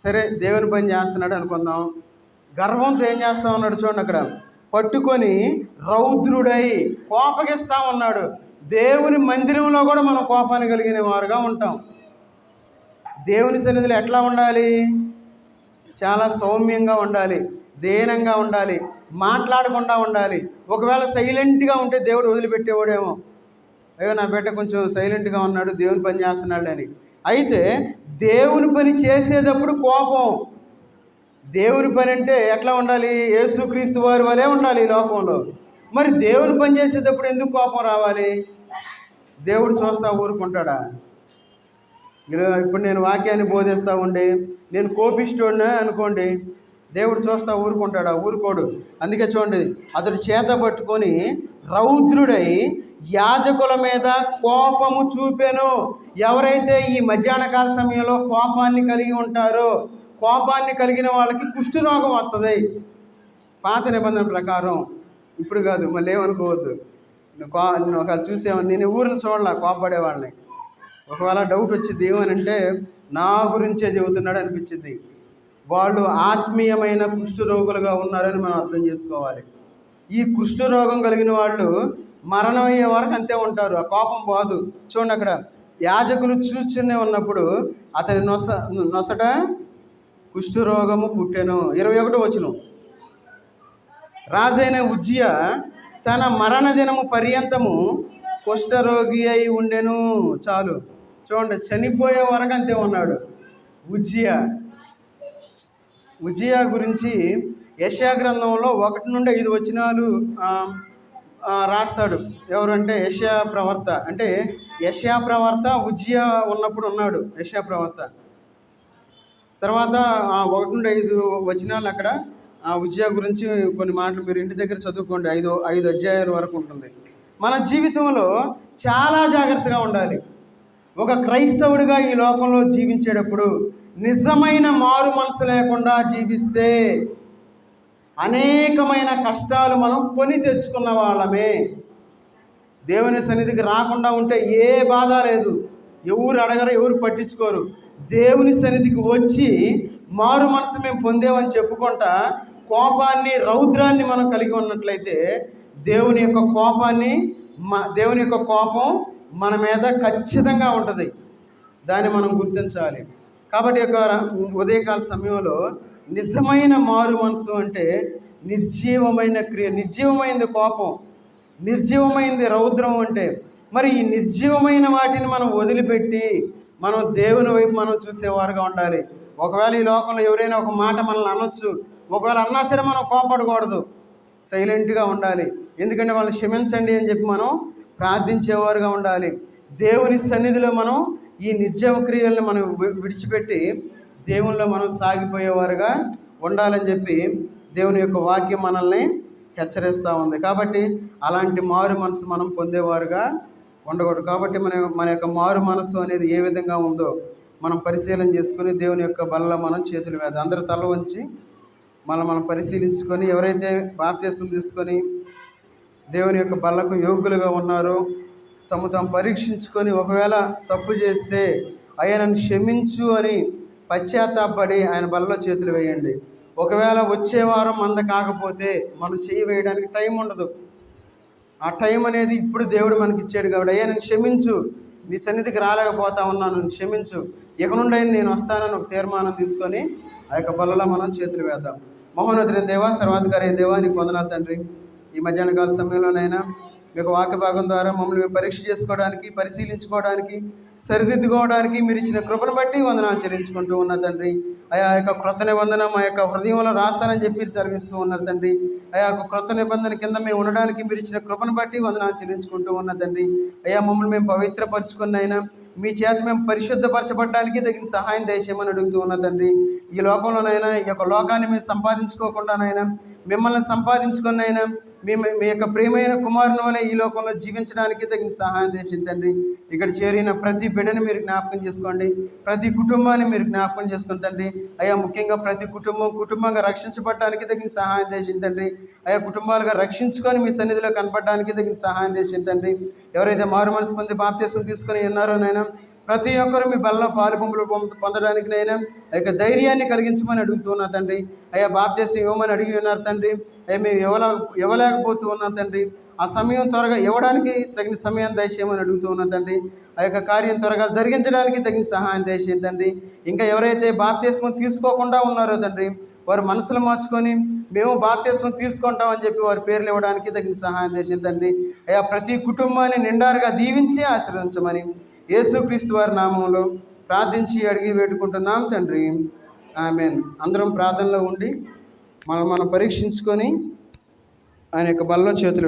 [SPEAKER 1] సరే, దేవుని పని చేస్తున్నాడు అనుకుందాం. గర్వంతో ఏం చేస్తా ఉన్నాడు? చూడండి, అక్కడ పట్టుకొని రౌద్రుడై కోపగిస్తా ఉన్నాడు. దేవుని మందిరంలో కూడా మనం కోపాన్ని కలిగిన వారుగా ఉంటాం. దేవుని సన్నిధిలో ఎట్లా ఉండాలి? చాలా సౌమ్యంగా ఉండాలి, దీనంగా ఉండాలి, మాట్లాడకుండా ఉండాలి. ఒకవేళ సైలెంట్గా ఉంటే దేవుడు వదిలిపెట్టేవాడేమో, అయ్యో నా బిడ్డ కొంచెం సైలెంట్గా ఉన్నాడు, దేవుని పని చేస్తున్నాడు అని. అయితే దేవుని పని చేసేటప్పుడు కోపం. దేవుని పని అంటే ఎట్లా ఉండాలి? యేసుక్రీస్తు వారి వలే ఉండాలి ఈ లోకంలో. మరి దేవుని పని చేసేటప్పుడు ఎందుకు కోపం రావాలి? దేవుడు చూస్తా ఊరుకుంటాడా? ఇప్పుడు నేను వాక్యాన్ని బోధిస్తూ ఉండి నేను కోపిష్టోడినా అనుకోండి, దేవుడు చూస్తా ఊరుకుంటాడా? ఊరుకోడు. అందుకే చూడండి, అతడు చేత పట్టుకొని రౌద్రుడై యాజకుల మీద కోపము చూపెను. ఎవరైతే ఈ మధ్యాహ్నకాల సమయంలో కోపాన్ని కలిగి ఉంటారో, కోపాన్ని కలిగిన వాళ్ళకి కుష్ఠరోగం వస్తుంది. పాత నిబంధన ప్రకారం, ఇప్పుడు కాదు, మళ్ళీ ఏమనుకోవద్దు. నువ్వు ఒకవేళ చూసేవాడిని, నేను ఊరిని చూడాల కోపపడే వాళ్ళని. ఒకవేళ డౌట్ వచ్చింది ఏమనంటే నా గురించే చెబుతున్నాడు అనిపించింది. వాళ్ళు ఆత్మీయమైన కుష్ఠరోగులుగా ఉన్నారని మనం అర్థం చేసుకోవాలి. ఈ కుష్ఠరోగం కలిగిన వాళ్ళు మరణం అయ్యే వరకు అంతే ఉంటారు, ఆ కోపం పోదు. చూడండి, అక్కడ యాజకులు చూస్తూనే ఉన్నప్పుడు అతని నొసట కుష్ఠరోగము పుట్టెను. 21 వచనం. రాజైన ఉజ్జియా తన మరణ దినము పర్యంతము కుష్ఠరోగి అయి ఉండెను. చాలు, చూడండి, చనిపోయే వరకు అంతే ఉన్నాడు ఉజ్జియా గురించి యెషయా గ్రంథంలో 1 నుండి 5 వచనాలు రాస్తాడు. ఎవరంటే యెషయా ప్రవక్త. అంటే యెషయా ప్రవక్త ఉజ్జియా ఉన్నప్పుడు ఉన్నాడు యెషయా ప్రవక్త. తర్వాత 1 నుండి 5 వచనాలు అక్కడ ఉజ్జియా గురించి కొన్ని మాటలు మీరు ఇంటి దగ్గర చదువుకోండి. 5 అధ్యాయాల వరకు ఉంటుంది. మన జీవితంలో చాలా జాగ్రత్తగా ఉండాలి. ఒక క్రైస్తవుడిగా ఈ లోకంలో జీవించేటప్పుడు నిజమైన మారు మనసు లేకుండా జీవిస్తే అనేకమైన కష్టాలు మనం కొని తెచ్చుకున్న వాళ్ళమే. దేవుని సన్నిధికి రాకుండా ఉంటే ఏ బాధ లేదు, ఎవరు అడగరు, ఎవరు పట్టించుకోరు. దేవుని సన్నిధికి వచ్చి మారు మనసు మేము పొందేమని చెప్పుకుంటా కోపాన్ని, రౌద్రాన్ని మనం కలిగి ఉన్నట్లయితే దేవుని యొక్క కోపం మన మీద ఖచ్చితంగా ఉంటుంది. దాన్ని మనం గుర్తించాలి. కాబట్టి యొక్క ఉదయకాల సమయంలో నిజమైన మారు మనసు అంటే నిర్జీవమైన క్రియ, నిర్జీవమైనది కోపం, నిర్జీవమైనది రౌద్రం. అంటే మరి ఈ నిర్జీవమైన వాటిని మనం వదిలిపెట్టి మనం దేవుని వైపు మనం చూసేవారుగా ఉండాలి. ఒకవేళ ఈ లోకంలో ఎవరైనా ఒక మాట మనల్ని అనొచ్చు, ఒకవేళ అన్నా సరే మనం కోపడకూడదు, సైలెంట్గా ఉండాలి. ఎందుకంటే వాళ్ళని క్షమించండి అని చెప్పి మనం ప్రార్థించేవారుగా ఉండాలి. దేవుని సన్నిధిలో మనం ఈ నిర్జీవ క్రియలను మనం విడిచిపెట్టి దేవునిలో మనం సాగిపోయేవారుగా ఉండాలని చెప్పి దేవుని యొక్క వాక్యం మనల్ని హెచ్చరిస్తూ ఉంది. కాబట్టి అలాంటి మారు మనసు మనం పొందేవారుగా ఉండకూడదు. కాబట్టి మన యొక్క మారు మనసు అనేది ఏ విధంగా ఉందో మనం పరిశీలన చేసుకుని దేవుని యొక్క బల్ల మనం చేతుల మీద అందరూ తల వంచి మనం పరిశీలించుకొని ఎవరైతే బాప్తిసం తీసుకొని దేవుని యొక్క బల్లకు యోగ్యులుగా ఉన్నారో తాము పరీక్షించుకొని ఒకవేళ తప్పు చేస్తే అయ్యా నన్ను క్షమించు అని పశ్చాత్తాపడి ఆయన బల్లలో చేతులు వేయండి. ఒకవేళ వచ్చే వారం మంద కాకపోతే మనం చేయి వేయడానికి టైం ఉండదు. ఆ టైం అనేది ఇప్పుడు దేవుడు మనకి ఇచ్చాడు. కాబట్టి అయ్యా నన్ను క్షమించు, నీ సన్నిధికి రాలేకపోతా ఉన్నాను, నన్ను క్షమించు, ఇక నుండి నేను వస్తానని ఒక తీర్మానం తీసుకొని ఆ యొక్క బల్లలో మనం చేతులు వేద్దాం. మహోన్నతుడైన దేవా, సర్వాధికారి అయిన దేవా, నీకు వందనాలు తండ్రి. ఈ మధ్యాహ్నకాల సమయంలోనైనా మీ యొక్క వాక్య భాగం ద్వారా మమ్మల్ని మేము పరీక్ష చేసుకోవడానికి, పరిశీలించుకోవడానికి, సరిదిద్దుకోవడానికి మీరు ఇచ్చిన కృపను బట్టి వందనాలు చెల్లించుకుంటూ ఉన్న తండ్రి. అయా యొక్క క్రొత్త నిబంధన మా యొక్క హృదయంలో రాస్తానని చెప్పి మీరు సెలవిస్తూ ఉన్నారు తండ్రి. అయా యొక్క క్రొత్త నిబంధన కింద మేము ఉండడానికి మీరు ఇచ్చిన కృపను బట్టి వందనాలు చెల్లించుకుంటూ ఉన్న తండ్రి. అయ్యా మమ్మల్ని మేము పవిత్రపరుచుకున్న అయినా మీ చేత మేము పరిశుద్ధపరచబడడానికి తగిన సహాయం దయచేయమని అడుగుతూ ఉన్న తండ్రి. ఈ లోకంలోనైనా ఈ యొక్క లోకాన్ని మేము సంపాదించుకోకుండానైనా మిమ్మల్ని సంపాదించుకున్నైనా మీ యొక్క ప్రియమైన కుమారుని వల్ల ఈ లోకంలో జీవించడానికి తగిన సహాయం చేసింది తండ్రి. ఇక్కడ చేరిన ప్రతి బిడ్డని మీరు జ్ఞాపకం చేసుకోండి, ప్రతి కుటుంబాన్ని మీరు జ్ఞాపకం చేసుకుని తండ్రి. అయ్యా ముఖ్యంగా ప్రతి కుటుంబంగా రక్షించబడడానికి తగిన సహాయం చేసింది తండ్రి. అయ్యా కుటుంబాలుగా రక్షించుకొని మీ సన్నిధిలో కనపడడానికి తగిన సహాయం చేసింది తండ్రి. ఎవరైతే మారు మనసు పొంది బాప్తీసం తీసుకొని ఉన్నారోనైనా ప్రతి ఒక్కరు మీ బల్ల పాలు పంపులు పొందడానికినైనా ఆ యొక్క ధైర్యాన్ని కలిగించమని అడుగుతున్నా తండ్రి. అయ్యా బాప్తీసం ఇవ్వమని అడిగి ఉన్నారు తండ్రి. అయ్యా మేము ఇవ్వలేకపోతూ ఉన్నాం తండ్రి. ఆ సమయం త్వరగా ఇవ్వడానికి తగిన సమయాన్ని దయచేయమని అడుగుతూ ఉన్నా తండ్రి. ఆ యొక్క కార్యం త్వరగా జరిగించడానికి తగిన సహాయం దయచేయండి తండ్రి. ఇంకా ఎవరైతే బాప్తీసం తీసుకోకుండా ఉన్నారో తండ్రి, వారు మనసులు మార్చుకొని మేము బాప్తీసం తీసుకుంటామని చెప్పి వారి పేర్లు ఇవ్వడానికి తగిన సహాయం చేసింది తండ్రి. అయ్యా ప్రతి కుటుంబాన్ని నిండారుగా దీవించి ఆశీర్వదించమని యేసుక్రీస్తు వారి నామంలో ప్రార్థించి అడిగి వేడుకుంటున్నాం తండ్రి. ఆమేన్. అందరం ప్రార్థనలో ఉండి మనం పరీక్షించుకొని ఆయన యొక్క బలలో చేతులు